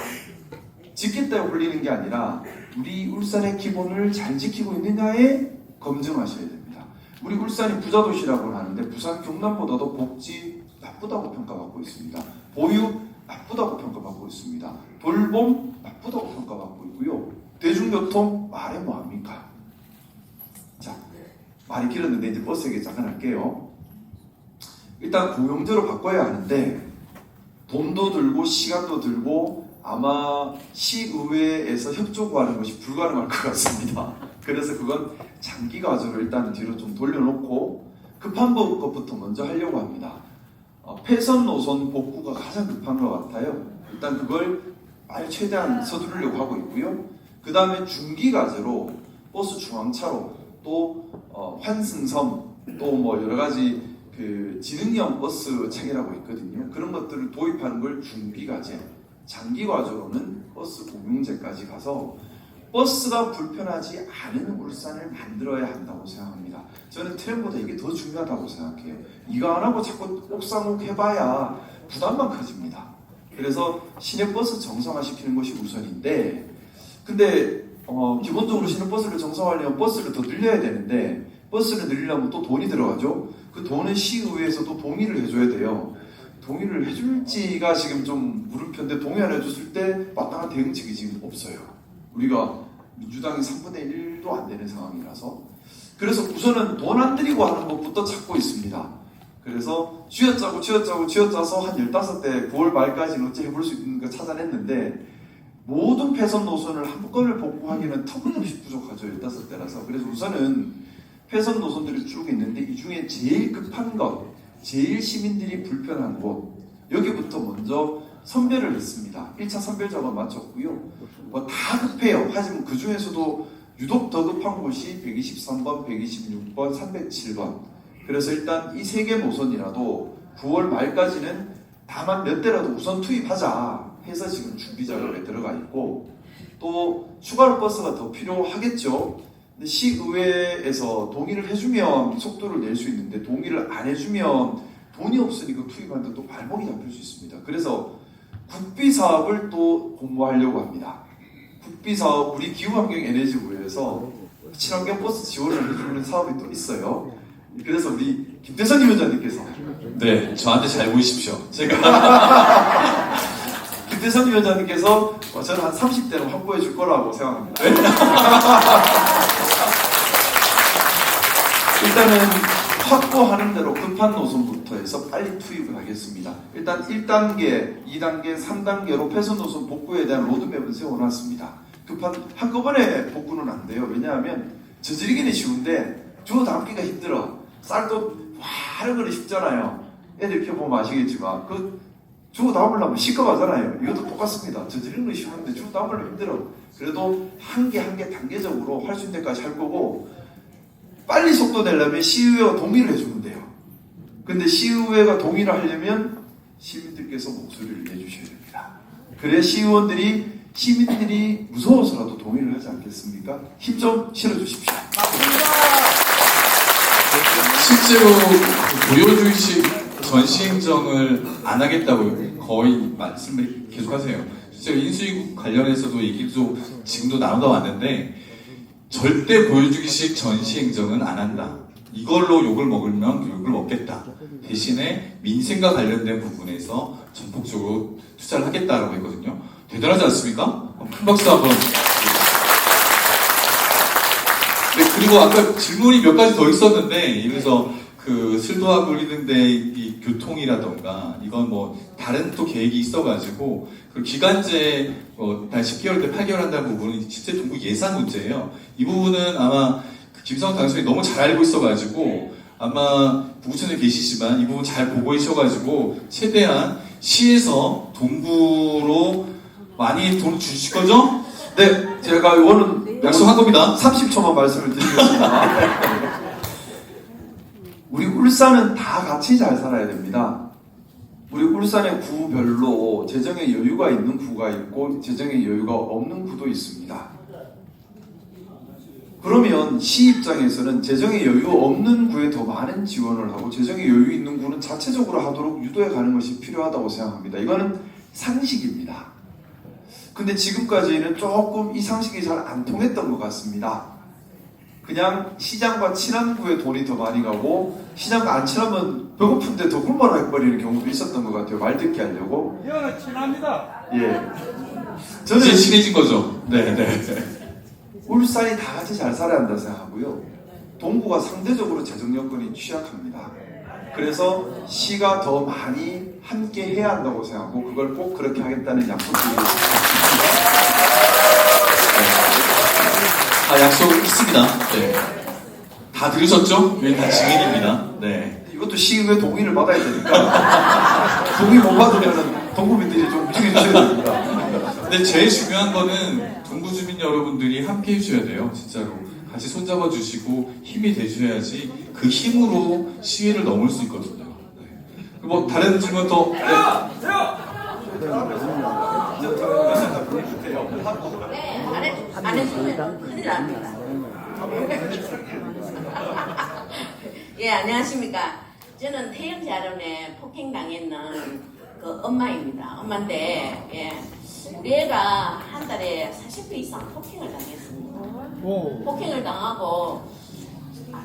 짓겠다에 홀리는 게 아니라 우리 울산의 기본을 잘 지키고 있느냐에 검증하셔야 됩니다. 우리 울산이 부자도시라고 하는데 부산 경남보다도 복지 나쁘다고 평가받고 있습니다. 보육 나쁘다고 평가받고 있습니다. 돌봄 나쁘다고 평가받고 있고요. 대중교통 말해 뭐합니까? 자, 말이 길었는데 이제 버스 얘기 잠깐 할게요. 일단 고용제로 바꿔야 하는데 돈도 들고 시간도 들고 아마 시의회에서 협조 구하는 것이 불가능할 것 같습니다. 그래서 그건 장기 과제로 일단 뒤로 좀 돌려놓고 급한 것부터 먼저 하려고 합니다. 폐선 노선 복구가 가장 급한 것 같아요. 일단 그걸 최대한 서두르려고 하고 있고요. 그 다음에 중기 과제로 버스 중앙차로 또 환승섬 또 뭐 여러 가지 그 지능형 버스 체계라고 있거든요. 그런 것들을 도입하는 걸 중기 과제, 장기 과제로는 버스 공용제까지 가서 버스가 불편하지 않은 울산을 만들어야 한다고 생각합니다. 저는 트램보다 이게 더 중요하다고 생각해요. 이거 안 하고 자꾸 옥상옥 해봐야 부담만 커집니다. 그래서 시내버스 정상화시키는 것이 우선인데, 근데 기본적으로 시내버스를 정상화하려면 버스를 더 늘려야 되는데 버스를 늘리려면 또 돈이 들어가죠. 그 돈은 시의회에서 또 동의를 해줘야 돼요. 동의를 해줄지가 지금 좀 물음표인데 동의 안 해줬을 때 마땅한 대응책이 지금 없어요. 우리가 민주당이 3분의 1도 안 되는 상황이라서 그래서 우선은 돈 안 들이고 하는 것부터 찾고 있습니다. 그래서 쥐어짜서 한 15대 9월 말까지는 어찌 해볼 수 있는 거 찾아냈는데 모든 폐선 노선을 한꺼번에 복구하기는 터무니없이 부족하죠. 15대라서. 그래서 우선은 폐선 노선들이 쭉 있는데 이 중에 제일 급한 것, 제일 시민들이 불편한 곳 여기부터 먼저 선별을 했습니다. 1차 선별 작업 마쳤고요. 뭐 다 급해요. 하지만 그 중에서도 유독 더 급한 곳이 123번, 126번, 307번. 그래서 일단 이 3개 노선이라도 9월 말까지는 다만 몇 대라도 우선 투입하자 해서 지금 준비 작업에 들어가 있고 또 추가로 버스가 더 필요하겠죠. 근데 시의회에서 동의를 해주면 속도를 낼 수 있는데 동의를 안 해주면 돈이 없으니까 투입하는데 또 발목이 잡힐 수 있습니다. 그래서 국비 사업을 또 공모하려고 합니다. 국비 사업 우리 기후환경에너지부에서 친환경 버스 지원을 해주는 사업이 또 있어요. 그래서 우리 김대선 위원장님께서 네, 저한테 잘 보이십시오. 제가 김대선 위원장님께서 저는 한 30대는 확보해 줄 거라고 생각합니다. 일단은 확보하는 대로 급한 노선부터 해서 빨리 투입을 하겠습니다. 일단 1단계, 2단계, 3단계로 폐선 노선 복구에 대한 로드맵을 세워놨습니다. 한꺼번에 복구는 안 돼요. 왜냐하면 저지르기는 쉬운데 주워 담기가 힘들어. 쌀도 하는 거는 쉽잖아요. 애들 키워보면 아시겠지만 주워 담으려면 시끄러워하잖아요. 이것도 똑같습니다. 저지르는 건 쉬운데 주워 담으려면 힘들어. 그래도 한 개 한 개 단계적으로 할 수 있는 데까지 할 거고 빨리 속도 내려면 시의회가 동의를 해주면 돼요. 근데 시의회가 동의를 하려면 시민들께서 목소리를 내주셔야 됩니다. 그래 시민들이 무서워서라도 동의를 하지 않겠습니까? 힘 좀 실어주십시오. 실제로 무료주의식 전시행정을 안 하겠다고 거의 말씀을 계속하세요. 실제로 인수위국 관련해서도 얘기도 지금도 나오다 왔는데 절대 보여주기식 전시행정은 안 한다. 이걸로 욕을 먹으면 욕을 먹겠다. 대신에 민생과 관련된 부분에서 전폭적으로 투자를 하겠다라고 했거든요. 대단하지 않습니까? 큰 박수 한번. 네, 그리고 아까 질문이 몇 가지 더 있었는데, 그래서 그 슬도하고 있는데 이 교통이라던가 이건 뭐 다른 또 계획이 있어가지고 그 기간제 단 10개월 때 8개월 한다는 부분은 실제 동부 예산 문제예요. 이 부분은 아마 그 김성환 당선이 너무 잘 알고 있어가지고 아마 부구청에 계시지만 이 부분 잘 보고 있어가지고 최대한 시에서 동부로 많이 돈 주실 거죠? 네, 제가 이거는 약속한 겁니다. 30초만 말씀을 드리겠습니다. 우리 울산은 다 같이 잘 살아야 됩니다. 우리 울산의 구별로 재정의 여유가 있는 구가 있고 재정의 여유가 없는 구도 있습니다. 그러면 시 입장에서는 재정의 여유 없는 구에 더 많은 지원을 하고 재정의 여유 있는 구는 자체적으로 하도록 유도해 가는 것이 필요하다고 생각합니다. 이거는 상식입니다. 근데 지금까지는 조금 이 상식이 잘 안 통했던 것 같습니다. 그냥 시장과 친한 구에 돈이 더 많이 가고 시장과 안 친하면 배고픈데 더 굶어라 해버리는 경우도 있었던 것 같아요. 말 듣게 하려고. 이거는 친합니다. 예. 이제 친해진 거죠. 네. 울산이 다 같이 잘 살아야 한다 생각하고요. 동구가 상대적으로 재정 여건이 취약합니다. 그래서 시가 더 많이 함께 해야 한다고 생각하고 그걸 꼭 그렇게 하겠다는 약속드리겠습니다. 약속 있습니다. 네. 다 들으셨죠? 여기 다 증인입니다. 네. 이것도 시의회 동의를 받아야 되니까 동의 못 받으면 동구민들이 좀 움직여 주셔야 됩니다. 근데 제일 중요한 거는 동구 주민 여러분들이 함께 해주셔야 돼요. 진짜로. 같이 손잡아 주시고 힘이 되셔야지 그 힘으로 시위를 넘을 수 있거든요. 네. 뭐 다른 질문 또. 네. 안 해주면 큰일 납니다. 예, 안녕하십니까. 저는 태영시 아름에 폭행당했는 그 엄마입니다. 엄마인데, 예, 우리 애가 한 달에 40회 이상 폭행을 당했습니다. 폭행을 당하고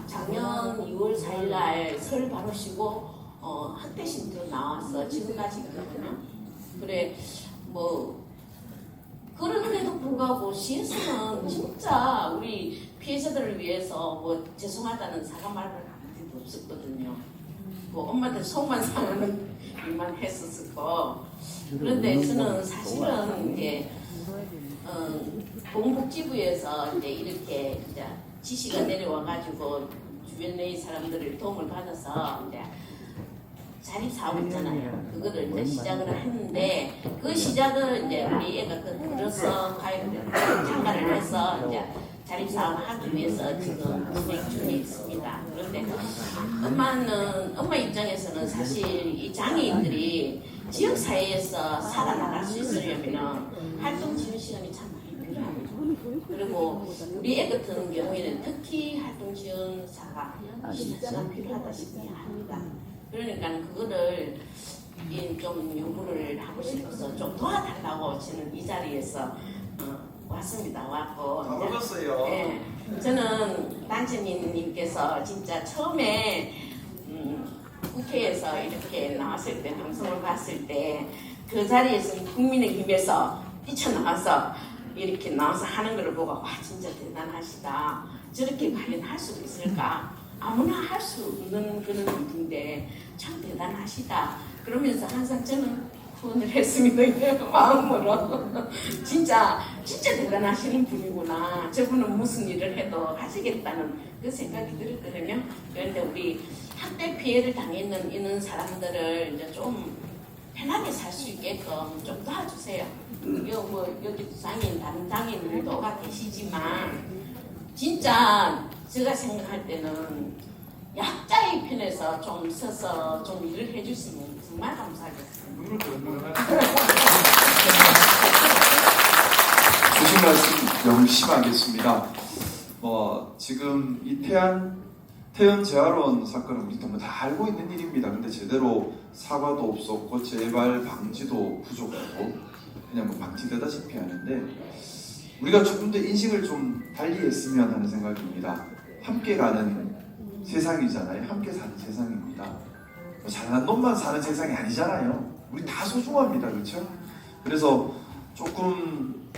작년 2월 4일 날 설 바로 쉬고 학대 신도 나와서 지금까지 있거든요. 그래 뭐 그런데도 불구하고 시에서는 진짜 우리 피해자들을 위해서 뭐 죄송하다는 사과 말을 한 적도 없었거든요. 뭐 엄마들 속만 상하는 일만 했었고 그런데 저는 사실은 이제 보건복지부에서 이제 이렇게 이제 지시가 내려와가지고 주변의 사람들의 도움을 받아서 이제 자립 사업 있잖아요. 그거를 이제 시작을 했는데 그 시작을 이제 우리 애가 그래서 참가를 해서 이제 자립 사업을 하기 위해서 지금 진행 중에 있습니다. 그런데 엄마 입장에서는 사실 이 장애인들이 지역 사회에서 살아나갈 수 있으려면 활동 지원 시간이 참 많이 필요합니다. 그리고 우리 애 같은 경우에는 특히 활동 지원사가 24시간 필요하다시피 합니다. 그러니까 그거를 좀 연구를 하고 싶어서 좀 도와달라고 저는 이 자리에서 왔습니다. 왔고 다 먹었어요. 네, 저는 단체님께서 진짜 처음에 국회에서 이렇게 나왔을 때 방송을 봤을 때 그 자리에서 국민의힘에서 뛰쳐나와서 이렇게 나와서 하는 걸 보고 와 진짜 대단하시다. 저렇게 과연 할 수 있을까? 아무나 할 수 없는 그런 일인데 참 대단하시다. 그러면서 항상 저는 후원을 했습니다. 마음으로 진짜 대단하시는 분이구나. 저분은 무슨 일을 해도 하시겠다는 그 생각이 들었거든요. 그런데 우리 학대 피해를 당했는 사람들을 이제 좀 편하게 살 수 있게끔 좀 도와주세요. 여기 장애인 다른 장애인들도 가 계시지만 진짜 제가 생각할 때는 약자의 편에서 좀 서서 좀 일을 해주시면 정말 감사하겠습니다. 주신 말씀 명심하겠습니다. 지금 이 태연 재활원 사건은 우리 너무 다 알고 있는 일입니다. 근데 제대로 사과도 없었고 재발 방지도 부족하고 그냥 뭐 방치되다시피 하는데 우리가 조금 더 인식을 좀 달리 했으면 하는 생각입니다. 함께 가는 세상이잖아요. 함께 사는 세상입니다. 뭐 잘난 놈만 사는 세상이 아니잖아요. 우리 다 소중합니다. 그렇죠? 그래서 조금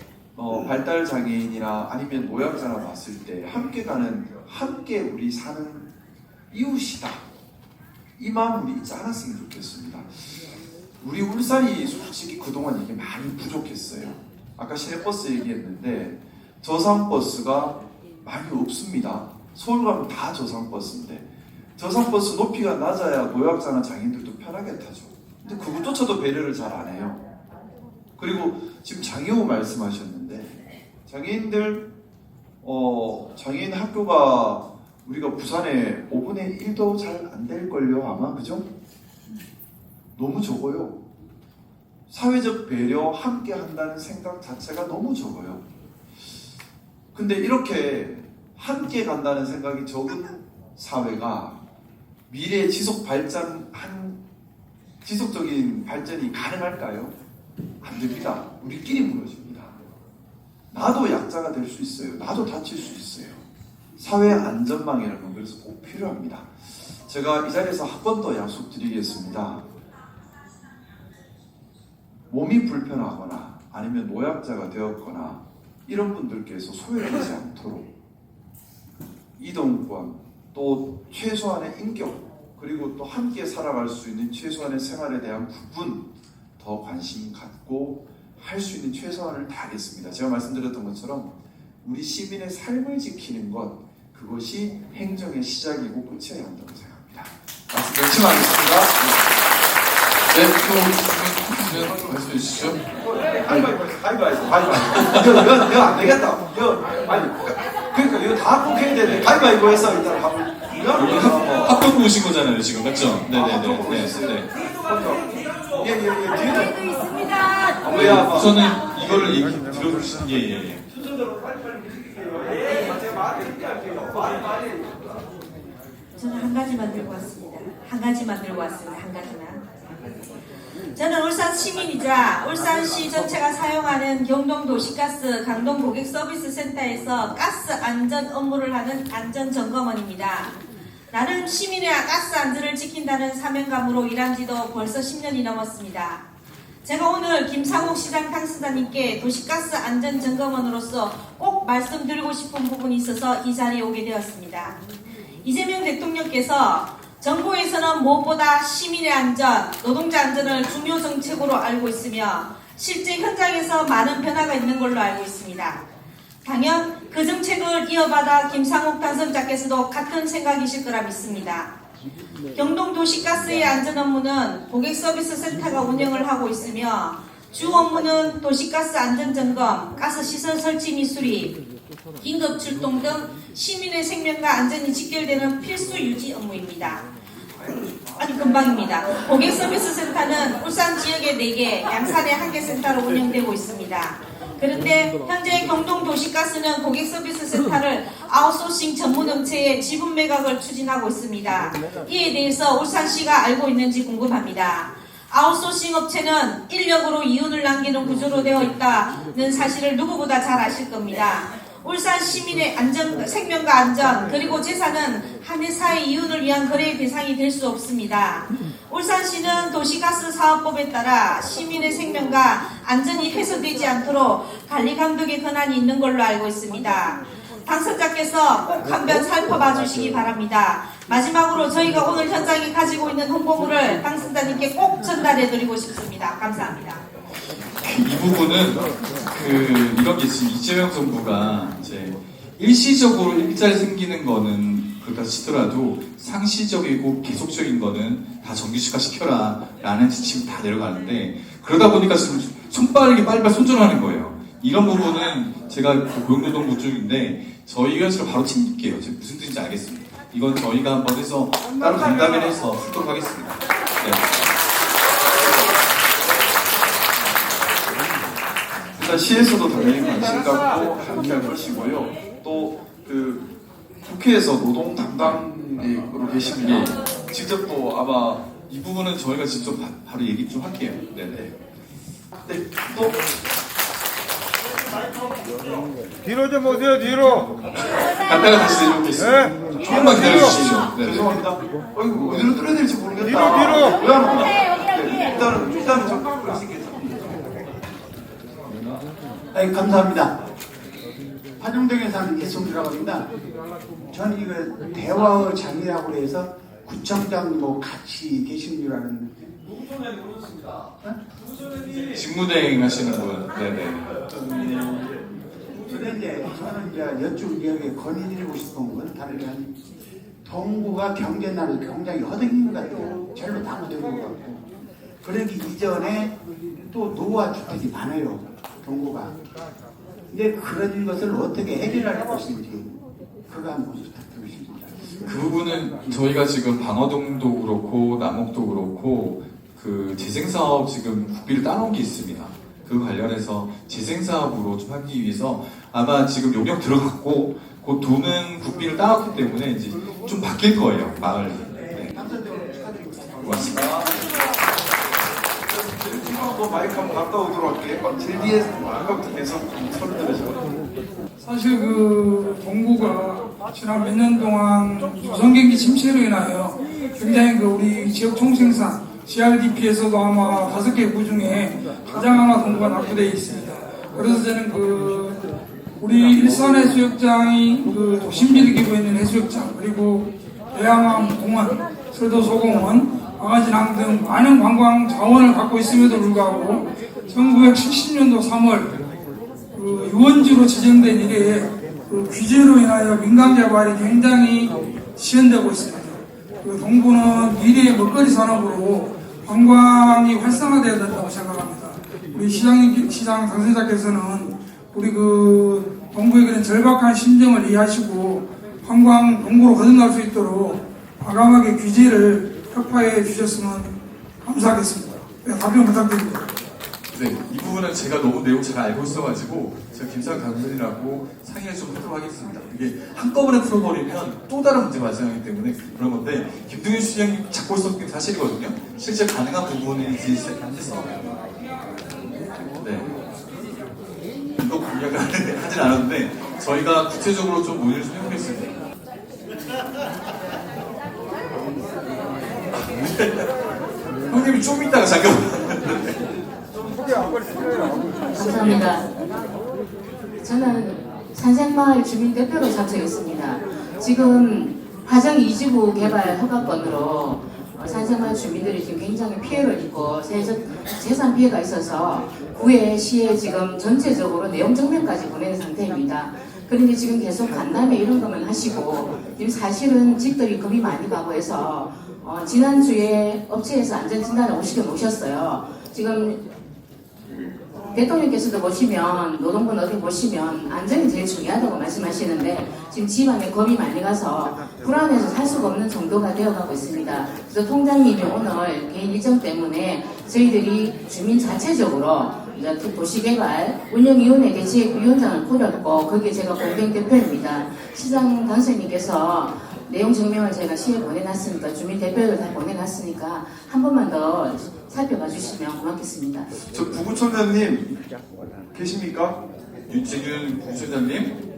발달 장애인이나 아니면 노약자나 봤을 때 함께 우리 사는 이웃이다. 이 마음 우리 잊지 않았으면 좋겠습니다. 우리 울산이 솔직히 그동안 이게 많이 부족했어요. 아까 시내버스 얘기했는데 저상버스가 많이 없습니다. 서울 가면 다 저상버스인데 저상버스 높이가 낮아야 노약자나 장애인들도 편하게 타죠. 근데 그것조차도 배려를 잘 안 해요. 그리고 지금 장애우 말씀하셨는데 장애인들 장애인 학교가 우리가 부산에 5분의 1도 잘 안 될걸요 아마 그죠? 너무 적어요. 사회적 배려 함께 한다는 생각 자체가 너무 적어요. 근데 이렇게 함께 간다는 생각이 적은 사회가 미래 지속적인 발전이 가능할까요? 안 됩니다. 우리끼리 무너집니다. 나도 약자가 될 수 있어요. 나도 다칠 수 있어요. 사회 안전망이라는 건 그래서 꼭 필요합니다. 제가 이 자리에서 한 번 더 약속드리겠습니다. 몸이 불편하거나 아니면 노약자가 되었거나 이런 분들께서 소외되지 않도록 이동권, 또 최소한의 인격, 그리고 또 함께 살아갈 수 있는 최소한의 생활에 대한 부분 더 관심 갖고 할 수 있는 최소한을 다하겠습니다. 제가 말씀드렸던 것처럼 우리 시민의 삶을 지키는 것, 그것이 행정의 시작이고 끝이어야 한다고 생각합니다. 말씀 명심하겠습니다. 네, 또 말씀해 주시죠. 가위바위보. 이거 안 되겠다. 그러니까 이거 다 꼭 해야 되는데 가위바위보 해서 일단 가면 합동 보신 거잖아요, 지금 맞죠? 합동 네. 보셨어요. 예. 저희도 있습니다. 우선은 이거를 얘기 들어주신 예. 저는 한 가지만 들고 왔습니다. 한 가지만. 저는 울산 시민이자 울산시 전체가 사용하는 경동도시가스 강동고객서비스센터에서 가스 안전 업무를 하는 안전점검원입니다. 나는 시민의 가스 안전을 지킨다는 사명감으로 일한 지도 벌써 10년이 넘었습니다. 제가 오늘 김상욱 시장 당선자님께 도시가스 안전점검원으로서 꼭 말씀드리고 싶은 부분이 있어서 이 자리에 오게 되었습니다. 이재명 대통령께서 정부에서는 무엇보다 시민의 안전, 노동자 안전을 중요 정책으로 알고 있으며 실제 현장에서 많은 변화가 있는 걸로 알고 있습니다. 당연 그 정책을 이어받아 김상욱 당선자께서도 같은 생각이실 거라 믿습니다. 경동도시가스의 안전 업무는 고객서비스센터가 운영을 하고 있으며 주 업무는 도시가스 안전점검, 가스시설 설치 및 수리, 긴급 출동 등 시민의 생명과 안전이 직결되는 필수 유지 업무입니다. 아니 금방입니다. 고객서비스센터는 울산 지역에 4개, 양산에 1개 센터로 운영되고 있습니다. 그런데 현재 경동도시가스는 고객서비스센터를 아웃소싱 전문업체에 지분 매각을 추진하고 있습니다. 이에 대해서 울산시가 알고 있는지 궁금합니다. 아웃소싱 업체는 인력으로 이윤을 남기는 구조로 되어 있다는 사실을 누구보다 잘 아실 겁니다. 울산 시민의 생명과 안전 그리고 재산은 한 회사의 이윤을 위한 거래의 대상이 될 수 없습니다. 울산시는 도시가스 사업법에 따라 시민의 생명과 안전이 훼손되지 않도록 관리감독의 권한이 있는 걸로 알고 있습니다. 당선자께서 꼭 한번 살펴봐 주시기 바랍니다. 마지막으로 저희가 오늘 현장에 가지고 있는 홍보물을 당선자님께 꼭 전달해 드리고 싶습니다. 감사합니다. 이 부분은 이런 게 지금 이재명 정부가 이제 일시적으로 일자리 생기는 거는 그렇다 치더라도 상시적이고 계속적인 거는 다 정규직화 시켜라 라는 지침이 다 내려가는데 그러다 보니까 지금 손빠르게 빨리빨리 손절하는 거예요. 이런 부분은 제가 고용노동부 쪽인데 저희가 지금 바로 챙길게요. 제가 무슨 뜻인지 알겠습니다. 이건 저희가 한번 해서 따로 간담회를 해서 풀도록 하겠습니다. 네. 일단 시에서도 당연히 관심 갖고 함께할 것이고요. 또 국회에서 노동 담당으로 계십니다. 직접 또 아마 이 부분은 저희가 직접 바로 얘기 좀 할게요. 네네. 네, 또 뒤로 좀 오세요, 뒤로. 간단하게 다시 내려오겠습니다. 조금만 기다려주시죠. 네. 죄송합니다. 어이구, 어디로 뚫어야 될지 모르겠다. 뒤로. 왜 안 오나? 일단은 좀 아이, 감사합니다. 화정동에 사는 예송이라고 합니다. 저는 이거 대화의 장이라고 해서 구청장 뭐 같이 계신 줄 알았는데. 직무대행 하시는 분. 네네. 그런데 저는 이제 건의드리고 싶은 건 다른 게 아니고 동구가 경제난을 굉장히 허덕인 것 같아요. 절로 다 허덕인 것 같고. 그러기 이전에 또 노후화 주택이 많아요. 동구가. 근데 그런 것을 어떻게 해결할 것인지 그거 한번 부탁드리겠습니다. 그 부분은 저희가 지금 방어동도 그렇고 남옥도 그렇고 그 재생사업 지금 국비를 따놓은 게 있습니다. 그 관련해서 재생사업으로 좀 하기 위해서 아마 지금 용역 들어갔고 그 돈은 국비를 따왔기 때문에 이제 좀 바뀔 거예요. 마을이. 네. 고맙습니다. 또 마이크 한번 갔다 오도록 할게요. 제일 뒤에 아까부터 계속 소리 들으셔. 사실 동구가 지난 몇 년 동안 조선경기 침체로 인하여 굉장히 우리 지역 총생산 CRDP에서도 아마 5개 구 중에 가장 아마 동구가 낙후되어 있습니다. 그래서 저는 우리 일산해수욕장이 도심지를 기고 있는 해수욕장 그리고 대양암 공원, 설도 소공원, 아가지랑 등 많은 관광 자원을 갖고 있음에도 불구하고 1970년도 3월 유원지로 지정된 이래에 규제로 인하여 민간 개발이 굉장히 지연되고 있습니다. 동구는 미래의 먹거리 산업으로 관광이 활성화되어야 된다고 생각합니다. 우리 시장 당선자께서는 우리 동구의 그런 절박한 심정을 이해하시고 관광 동구로 거듭날 수 있도록 과감하게 규제를 협파해 주셨으면 감사하겠습니다. 네, 답변 부탁드립니다. 네, 이 부분은 제가 너무 내용 잘 알고 있어가지고 제가 김상욱 당선인하고 상의를 좀 하도록 하겠습니다. 이게 한꺼번에 풀어버리면 또 다른 문제 발생하기 때문에 그런 건데 김동현 시장님 잡고 있었던 게 사실이거든요. 실제 가능한 부분인지 해서 네, 이거 공약을 하진 않았는데 저희가 구체적으로 좀 논의를 좀 해보겠습니다. 형님이 좀 이따가 잠깐만. 소개 안 걸리시네요. 감사합니다. 저는 산생마을 주민대표로 참석했습니다. 지금 화정 2지구 개발 허가건으로 산생마을 주민들이 지금 굉장히 피해를 입고 재산 피해가 있어서 구에 시에 지금 전체적으로 내용 증명까지 보내는 상태입니다. 그런데 지금 계속 간담회 이런 것만 하시고 지금 사실은 집들이 겁이 많이 가고 해서 지난주에 업체에서 안전진단을 50개 모셨어요. 지금 대통령께서도 보시면 노동부 어디 보시면 안전이 제일 중요하다고 말씀하시는데 지금 집안에 겁이 많이 가서 불안해서 살 수가 없는 정도가 되어가고 있습니다. 그래서 통장님이 오늘 개인 일정 때문에 저희들이 주민 자체적으로 이제 도시개발 운영위원회 개최위원장을 꾸렸고 거기에 제가 공동대표입니다. 시장 당선인께서 내용 증명을 제가 시에 보내놨으니까 주민 대표를 다 보내놨으니까 한 번만 더 살펴봐 주시면 고맙겠습니다. 저 부구청장님 계십니까? 윤채균 부총장님.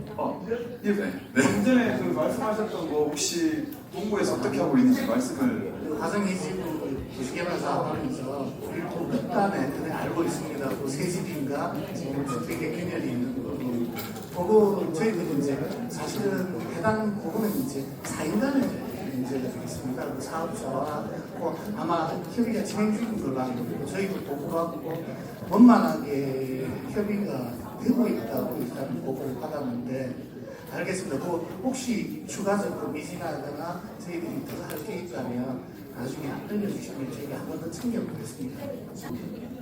예, 좀 전에 그 말씀하셨던 거 혹시 동구에서 어떻게 하고 있는지 말씀을. 화성 2지구 도시개발 사업하면서 우리 또 끝단에 그냥 알고 있습니다. 또 새집인가 지금 주택의 균열이 있는 거. 그거 저희들이 이제 사실은 해당 부분은 이제 4인간의 문제가 있습니다. 그 사업자와 아마 협의가 진행 중인 걸로 알고 있고 저희도 보고하고 원만하게 협의가 되고 있다고 일단 보고를 받았는데 알겠습니다. 그 혹시 추가적으로 미진하거나 저희들이 더 할 게 있다면 나중에 알려주시면 저희가 한 번 더 챙겨보겠습니다.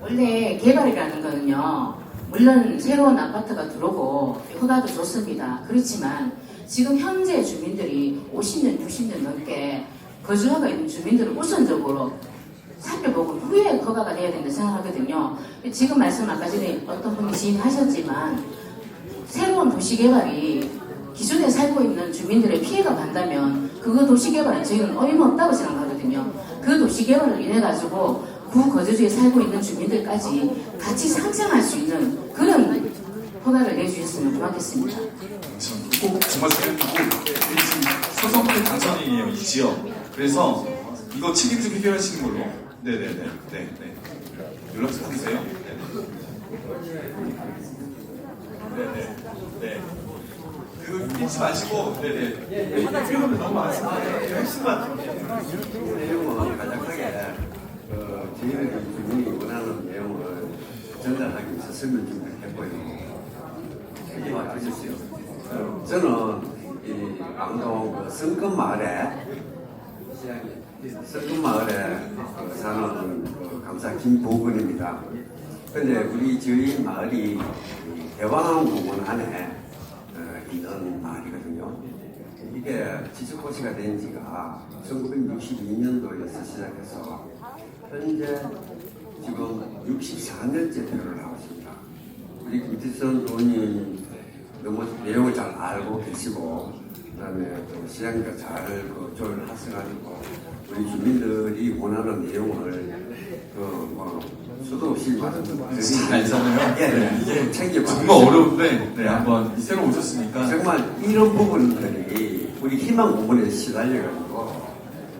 원래 개발이라는 거는요, 물론 새로운 아파트가 들어오고 허가도 좋습니다. 그렇지만 지금 현재 주민들이 50년, 60년 넘게 거주하고 있는 주민들을 우선적으로 살펴보고 후에 허가가 돼야 된다고 생각하거든요. 지금 말씀 아까 전에 어떤 분이 지인하셨지만 새로운 도시개발이 기존에 살고 있는 주민들의 피해가 간다면 그거 도시개발은 저희는 어림없다고 생각하거든요. 그 도시개발을 인해 가지고 구 거주지에 살고 있는 주민들까지 같이 상생할 수 있는 그런 허가를 내주셨으면 고맙겠습니다. 꼭 정말 중요하고 우리 지금 소선택 당선인이에요, 이 지역. 그래서 이거 책임 좀 해결하시는 걸로. 네네네. 네. 연락 좀 주세요. 네네. 네. 그 잊지 마시고. 네네. 이거는 너무 많습니다. 핵심만 좀. 내용은 간략하게 저희들이 주민이 원하는 내용을 전달하기 위해서 설명 준비를 했고요. 이게 맞으셨어요. 저는 이 강동 그 성금마을에 사는 그 강사 김보근입니다. 근데 저희 마을이 대왕공원 안에 있는 마을이거든요. 이게 지적고시가 된 지가 1962년도에서 시작해서 현재 지금 64년째 표를 하고 있습니다. 우리 김태선 의원님 너무 내용을 잘 알고 계시고 그다음에 또 시장님과 잘 조율을 하셔가지고 우리 주민들이 원하는 내용을 수도 없이 말씀드리는 알잖아요. 예, 이게 챙겨봐. 정말 어려운데 한번 새로 오셨으니까 정말 이런 부분들이 우리 희망 부분에 시달려가지고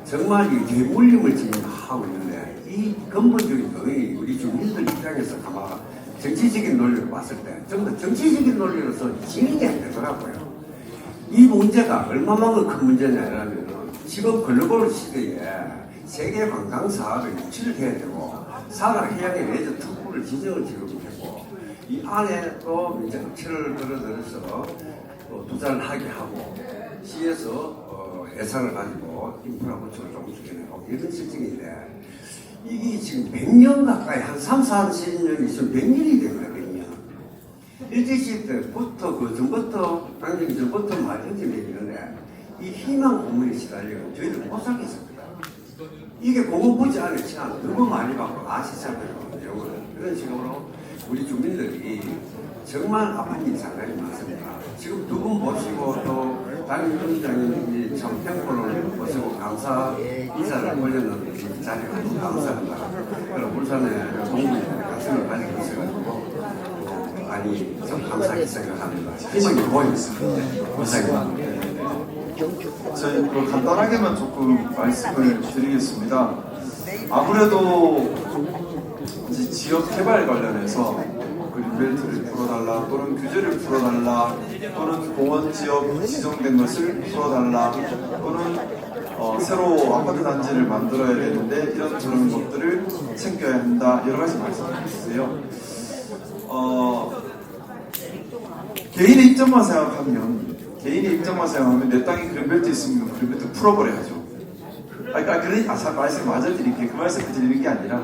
정말 이 대물림을 지금 하고 있는데 이 근본적인 거의 우리 주민들 입장에서 아마 정치적인 논리로 봤을 때 전부 정치적인 논리로서 진행이 안 되더라고요. 이 문제가 얼마만큼 큰 문제냐면 지금 글로벌 시대에 세계 관광 사업에 유치를 해야 되고 사각 해양의 레저 특구를 지정을 지금 했고 이 안에 또 이제 업체를 들어들여서 투자를 하게 하고 시에서 예산을 가지고 인프라 구축을 조금씩 해내고 이런 실정인데 이게 지금 100년 가까이 한 40년이 있으면 100년이 됩니다. 100년. 일제시대 때부터 그 전부터 강점기 전부터 말했지 있는데 이 희망 고문에 시달려 저희들 못 살겠습니다. 이게 공업부지 안에 시간 너무 많이 받고 아시잖아요. 그런 식으로 우리 주민들이 정말 아픈 일이 상당히 많습니다. 지금 두 분 모시고 또 담임위원장님 청평포를 모시고 감사 인사를 올렸는데 이 자리가 너무 감사합니다. 그리고 울산에 동문에 가슴을 가지고 있어가지고 많이 좀 감사하게 생각합니다. 희망이 보입니다. 감사합니다. 저희 간단하게만 조금 말씀을 드리겠습니다. 아무래도 이제 지역 개발 관련해서 그린벨트를 풀어달라 또는 규제를 풀어달라 또는 공원 지역 지정된 것을 풀어달라 또는 새로 아파트 단지를 만들어야 되는데 이런 그런 것들을 챙겨야 한다 여러 가지 말씀드렸어요. 개인의 입장만 생각하면 내 땅에 그린벨트 있으면 그린벨트 풀어버려야죠. 말씀 맞아 드릴게요. 그 말씀을 드리는 게 아니라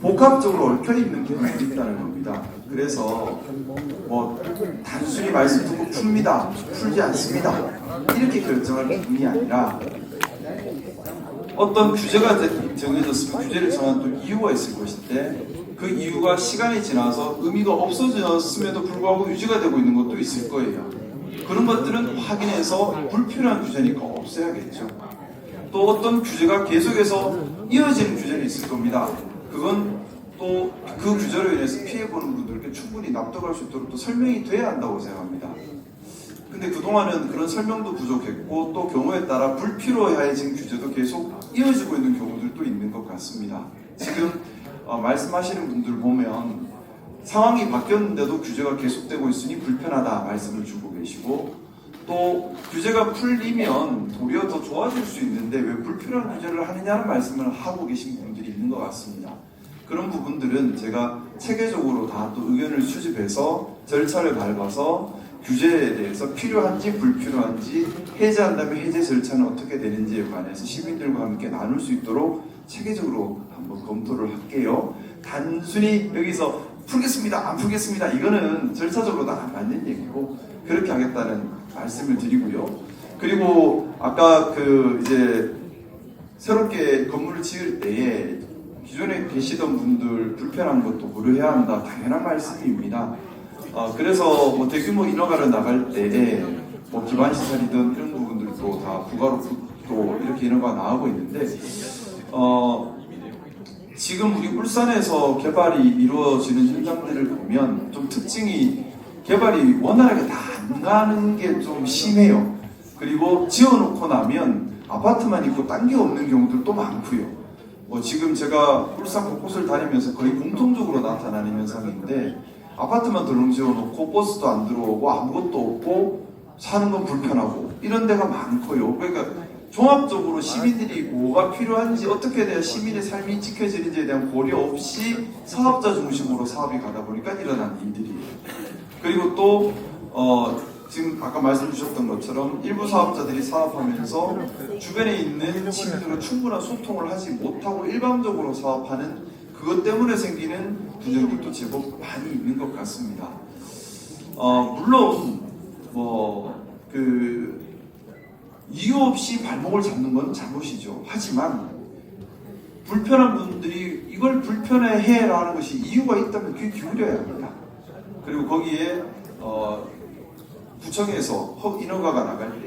복합적으로 얽혀있는 부분이 있다는 겁니다. 그래서 뭐 단순히 말씀 듣고 풉니다, 풀지 않습니다 이렇게 결정할 부분이 아니라 어떤 규제가 정해졌으면 규제를 정한 또 이유가 있을 것인데 그 이유가 시간이 지나서 의미가 없어졌음에도 불구하고 유지가 되고 있는 것도 있을 거예요. 그런 것들은 확인해서 불필요한 규제니까 없애야겠죠. 또 어떤 규제가 계속해서 이어지는 규제는 있을 겁니다. 그건 또 그 규제로 인해서 피해보는 분들께 충분히 납득할 수 있도록 또 설명이 돼야 한다고 생각합니다. 근데 그동안은 그런 설명도 부족했고 또 경우에 따라 불필요해진 규제도 계속 이어지고 있는 경우들도 있는 것 같습니다. 지금 말씀하시는 분들 보면 상황이 바뀌었는데도 규제가 계속되고 있으니 불편하다 말씀을 주고 계시고 또 규제가 풀리면 도리어 더 좋아질 수 있는데 왜 불필요한 규제를 하느냐는 말씀을 하고 계신 분들이 있는 것 같습니다. 그런 부분들은 제가 체계적으로 다 또 의견을 수집해서 절차를 밟아서 규제에 대해서 필요한지 불필요한지 해제한다면 해제 절차는 어떻게 되는지에 관해서 시민들과 함께 나눌 수 있도록 체계적으로 한번 검토를 할게요. 단순히 여기서 풀겠습니다, 안 풀겠습니다 이거는 절차적으로 다 안 맞는 얘기고 그렇게 하겠다는 말씀을 드리고요. 그리고 아까 이제 새롭게 건물을 지을 때에 기존에 계시던 분들 불편한 것도 고려해야 한다 당연한 말씀입니다. 그래서 뭐 대규모 인허가를 나갈 때에 뭐 기반시설이든 이런 부분들도 다 부가로 또 이렇게 인허가 나오고 있는데 지금 우리 울산에서 개발이 이루어지는 현장들을 보면 좀 특징이 개발이 원활하게 다 안 가는 게 좀 심해요. 그리고 지어놓고 나면 아파트만 있고 딴 게 없는 경우들도 많고요. 지금 제가 울산 곳곳을 다니면서 거의 공통적으로 나타나는 현상인데 아파트만 덜렁 지어놓고 버스도 안 들어오고 아무것도 없고 사는 건 불편하고 이런 데가 많고요. 그러니까 종합적으로 시민들이 뭐가 필요한지 어떻게 돼야 시민의 삶이 지켜지는지에 대한 고려 없이 사업자 중심으로 사업이 가다 보니까 일어난 일들이에요. 그리고 또 지금 아까 말씀 주셨던 것처럼 일부 사업자들이 사업하면서 주변에 있는 시민들과 충분한 소통을 하지 못하고 일방적으로 사업하는 그것 때문에 생기는 분쟁들도 제법 많이 있는 것 같습니다. 물론 이유 없이 발목을 잡는 건 잘못이죠. 하지만 불편한 분들이 이걸 불편해해라는 것이 이유가 있다면 귀 기울여야 합니다. 그리고 거기에 구청에서 인허가가 나갈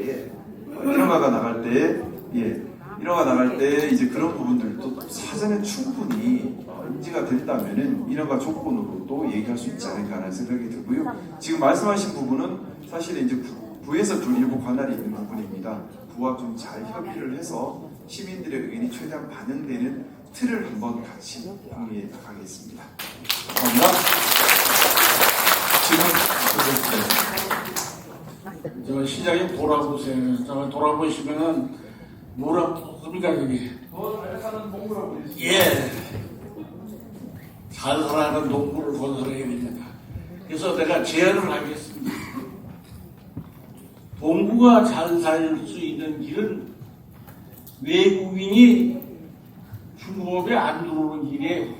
때에 이제 그런 부분들도 사전에 충분히 인지가 됐다면은 인허가 조건으로도 얘기할 수 있지 않을까라는 생각이 들고요. 지금 말씀하신 부분은 사실 이제 부에서 좀 일부 관할이 있는 부분입니다. 부와 좀 잘 협의를 해서 시민들의 의견이 최대한 반영되는 틀을 한번 같이 논의해 나가겠습니다. 감사합니다. 저 시장님 돌아보세요. 돌아보시면은 뭐라고 씁니까 그게? 예. 잘 살아가는 동굴을 건설해야 됩니다. 그래서 내가 제안을 하겠습니다. 동구가 잘 살 수 있는 길은 외국인이 중국에 안 들어오는 길이에요.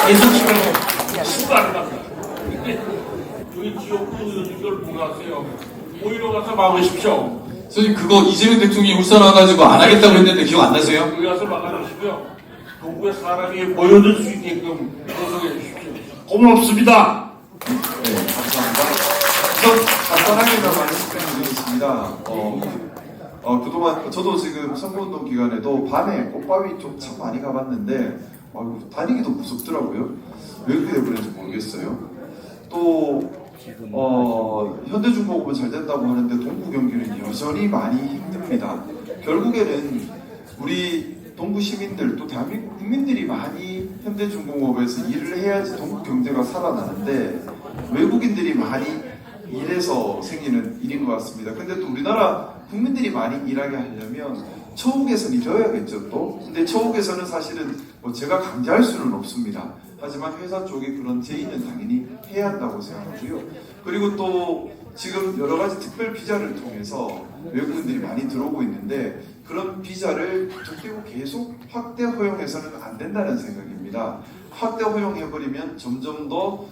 계속 시간에 수고하는 겁니다. 저희 지역구 이걸 몰랐어요. 오히려 가서 막으십시오. 선생님 그거 이재명 대통령이 울산 와가지고 안 하겠다고 했는데 기억 안 나세요? 여기 가서 막아주시고요. 동구에 사람이 모여들 수 있게끔 조성해 주십시오. 고맙습니다. 네, 감사합니다. 간단하게만 말씀드리겠습니다. 그동안 저도 지금 선거운동 기간에도 밤에 꽃바위 쪽 참 많이 가봤는데 다니기도 무섭더라고요. 왜 그렇게 되는지 모르겠어요. 또 현대중공업은 잘 된다고 하는데 동구 경기는 여전히 많이 힘듭니다. 결국에는 우리 동구 시민들 또 대한민국 국민들이 많이 현대중공업에서 일을 해야지 동구 경제가 살아나는데 외국인들이 많이 일해서 생기는 일인 것 같습니다. 근데 또 우리나라 국민들이 많이 일하게 하려면 처우 개선이 되어야겠죠 또. 근데 처우 개선은 사실은 뭐 제가 강제할 수는 없습니다. 하지만 회사 쪽에 그런 제의는 당연히 해야 한다고 생각하고요. 그리고 또 지금 여러 가지 특별 비자를 통해서 외국인들이 많이 들어오고 있는데 그런 비자를 그리고 계속 확대 허용해서는 안 된다는 생각입니다. 확대 허용해버리면 점점 더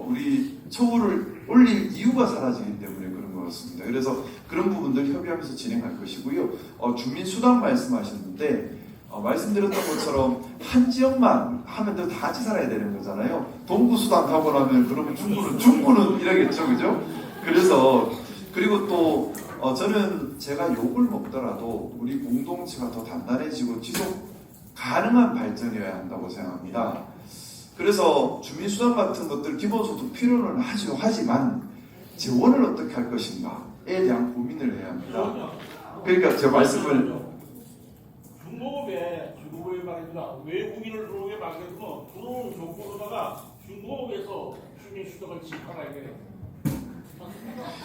우리 처우를 올릴 이유가 사라지기 때문에 그런 것 같습니다. 그래서 그런 부분들 협의하면서 진행할 것이고요. 주민수당 말씀하셨는데 말씀드렸던 것처럼 한 지역만 하면 다 같이 살아야 되는 거잖아요. 동구수당 하고 나면 그러면 중구는 이러겠죠, 그죠? 그래서 그리고 또 저는 제가 욕을 먹더라도 우리 공동체가 더 단단해지고 지속 가능한 발전이어야 한다고 생각합니다. 그래서 주민수당 같은 것들 기본소득 필요는 하죠. 하지만 재원을 어떻게 할 것인가에 대한 고민을 해야 합니다. 그러니까 제 말씀을 중공업에 말입니다. 외국인을 들어오게 막해서 들어오는 조건으로다가 중공업에서 주민수당을 지급하라 이게.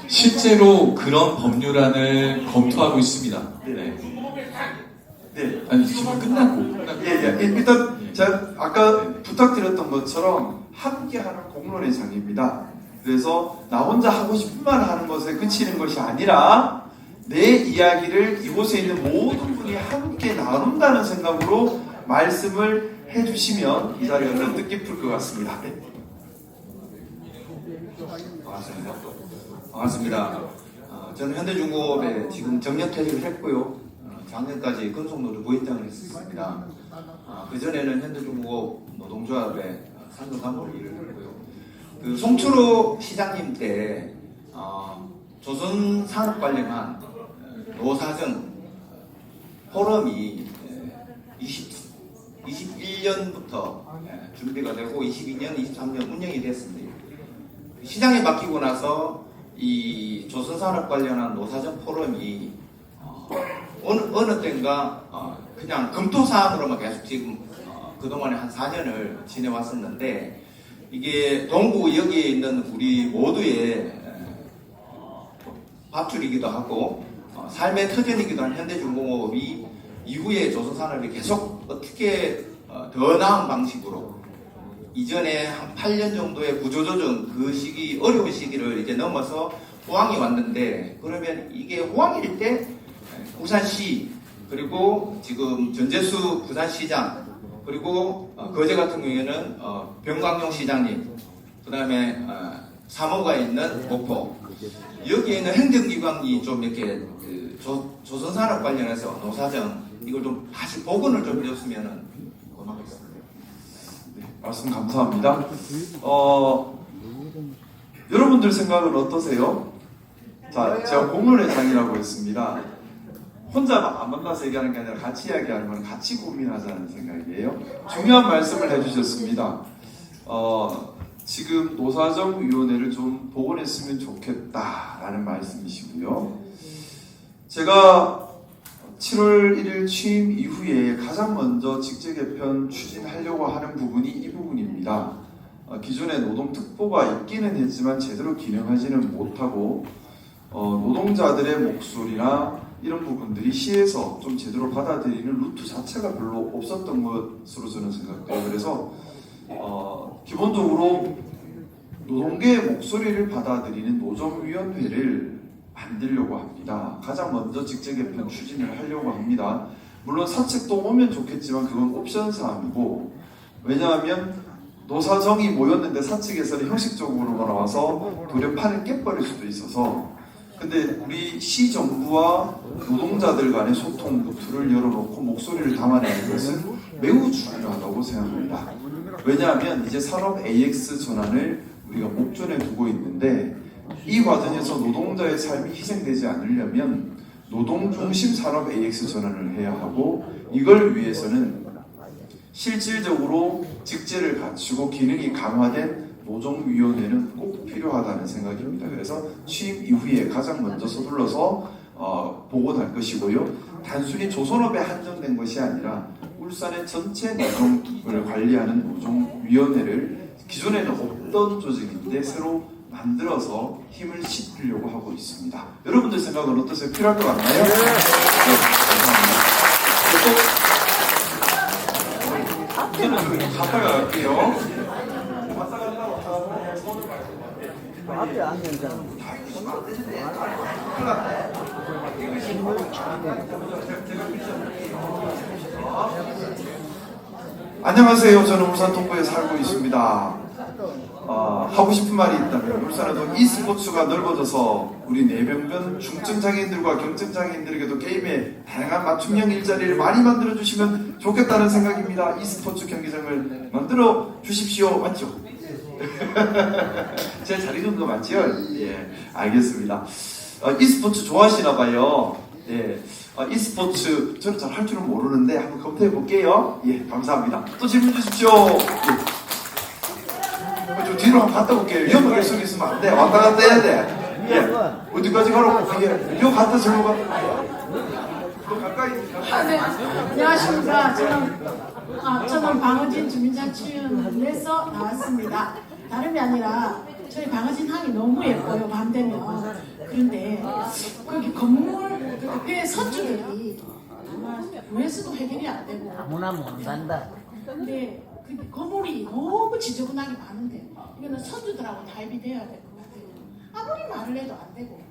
실제로 그런 법률안을 검토하고 있습니다. 네. 네. 아니 지금 끝나고. 일단 제가 아까 부탁드렸던 것처럼 함께하는 공론의 장입니다. 그래서 나 혼자 하고 싶은 말 하는 것에 그치는 것이 아니라 내 이야기를 이곳에 있는 모든 분이 함께 나눈다는 생각으로 말씀을 해주시면 이 자리가 더 뜻깊을 것 같습니다. 반갑습니다. 저는 현대중공업에 지금 정년퇴직을 했고요. 작년까지 근속노조 부회장을 했습니다. 그전에는 현대중공업 노동조합의 상근간부로 일을 했고요. 그 송철호 시장님 때 조선산업 관련한 노사정 포럼이 21년부터 준비가 되고 22년, 23년 운영이 됐습니다. 시장에 맡기고 나서 이 조선산업 관련한 노사정 포럼이 어느 때인가 그냥 검토사항으로만 계속 지금 그동안에 한 4년을 지내왔었는데 이게 동구 여기에 있는 우리 모두의 밥줄이기도 하고 삶의 터전이기도 한 현대중공업이 이후에 조선산업이 계속 어떻게 더 나은 방식으로 이전에 한 8년 정도의 구조조정 그 시기 어려운 시기를 이제 넘어서 호황이 왔는데 그러면 이게 호황일 때 부산시 그리고 지금 전재수 부산시장 그리고 거제 같은 경우에는 병광용 시장님 그 다음에 사모가 있는 목포 여기에는 행정기관이 좀 이렇게 조선산업 관련해서 노사정 이걸 좀 다시 복원을 좀 해줬으면 고맙겠습니다. 네, 말씀 감사합니다. 여러분들 생각은 어떠세요? 자, 제가 공론의 장이라고 했습니다. 혼자 안 만나서 얘기하는 게 아니라 같이 이야기하는 같이 고민하자는 생각이에요. 중요한 말씀을 해주셨습니다. 지금 노사정위원회를 좀 복원했으면 좋겠다라는 말씀이시고요. 제가 7월 1일 취임 이후에 가장 먼저 직제 개편 추진하려고 하는 부분이 이 부분입니다. 기존에 노동특보가 있기는 했지만 제대로 기능하지는 못하고 노동자들의 목소리나 이런 부분들이 시에서 좀 제대로 받아들이는 루트 자체가 별로 없었던 것으로 저는 생각돼요. 그래서 기본적으로 노동계의 목소리를 받아들이는 노정위원회를 만들려고 합니다. 가장 먼저 직제 개편 추진을 하려고 합니다. 물론 사측도 오면 좋겠지만 그건 옵션 사항이고 왜냐하면 노사정이 모였는데 사측에서는 형식적으로 나와서 도려 판을 깨버릴 수도 있어서 근데 우리 시정부와 노동자들 간의 소통 루트를 열어놓고 목소리를 담아내는 것은 매우 중요하다고 생각합니다. 왜냐하면 이제 산업 AX 전환을 우리가 목전에 두고 있는데 이 과정에서 노동자의 삶이 희생되지 않으려면 노동중심 산업 AX 전환을 해야 하고 이걸 위해서는 실질적으로 직제를 갖추고 기능이 강화된 노정위원회는 꼭 필요하다는 생각입니다. 그래서 취임 이후에 가장 먼저 서둘러서 복원할 것이고요. 단순히 조선업에 한정된 것이 아니라 울산의 전체 노정을 관리하는 노정위원회를 기존에는 없던 조직인데 새로 만들어서 힘을 싣으려고 하고 있습니다. 여러분들 생각은 어떠세요? 필요할 것 같나요? 네, 감사합니다. 저는 좀 갔다가 갈게요. 앞에 앉는 사람. 안녕하세요. 저는 울산 동구에 살고 있습니다. 하고 싶은 말이 있다면 울산에도 e스포츠가 넓어져서 우리 내병변 중증 장애인들과 경증 장애인들에게도 게임에 다양한 맞춤형 일자리를 많이 만들어 주시면 좋겠다는 생각입니다. e스포츠 경기장을 만들어 주십시오. 맞죠? 제 자리 정도 맞죠? 예, 알겠습니다. e스포츠 좋아하시나 봐요. 예, e스포츠 저는 잘 할 줄은 모르는데 한번 검토해 볼게요. 예, 감사합니다. 또 질문 주십시오. 예. 저 뒤로 한번 갔다 올게요. 위험하게 서 있으면 안 돼. 왔다 갔다 해야 돼. 예. 어디까지 가라고? 예. 요 갔다 저로 가. 또 가까이. 네. 안녕하십니까. 저는 방어진 주민자치위원회에서 나왔습니다. 다름이 아니라 저희 방어진 항이 너무 예뻐요. 밤 되면. 그런데 거기 건물 그 선주들이 아마 구에서도 해결이 안 되고. 아무나 못 간다. 근데 그 건물이 너무 지저분하게 많은데 이거는 선주들하고 타협이 돼야 될 것 같아요. 아무리 말을 해도 안 되고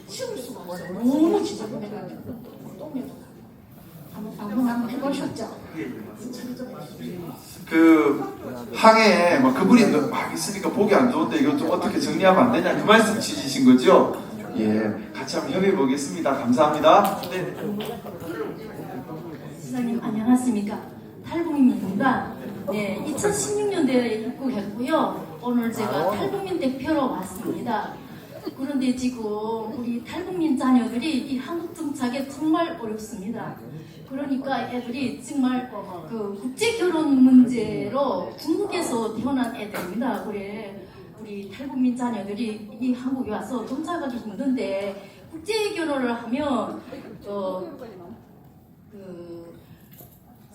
치울 수가 없어요. 너무 지저분해가지고 똥에도 한번 해보셨죠? 처리 좀 해주세요. 그 항에 막 그분이 막 있으니까 보기 안 좋은데 이거 좀 어떻게 정리하면 안 되냐 그 말씀 취지신 거죠? 예, 같이 한번 협의해 보겠습니다. 감사합니다. 네. 시장님 안녕하십니까? 탈북민입니다. 네, 2016년도에 입국했고요. 오늘 제가 탈북민 대표로 왔습니다. 그런데 지금 우리 탈북민 자녀들이 이 한국 정착에 정말 어렵습니다. 그러니까 애들이 정말 그 국제 결혼 문제로 중국에서 태어난 애들입니다. 그래 우리 탈북민 자녀들이 이 한국에 와서 정착하기 힘든데 국제 결혼을 하면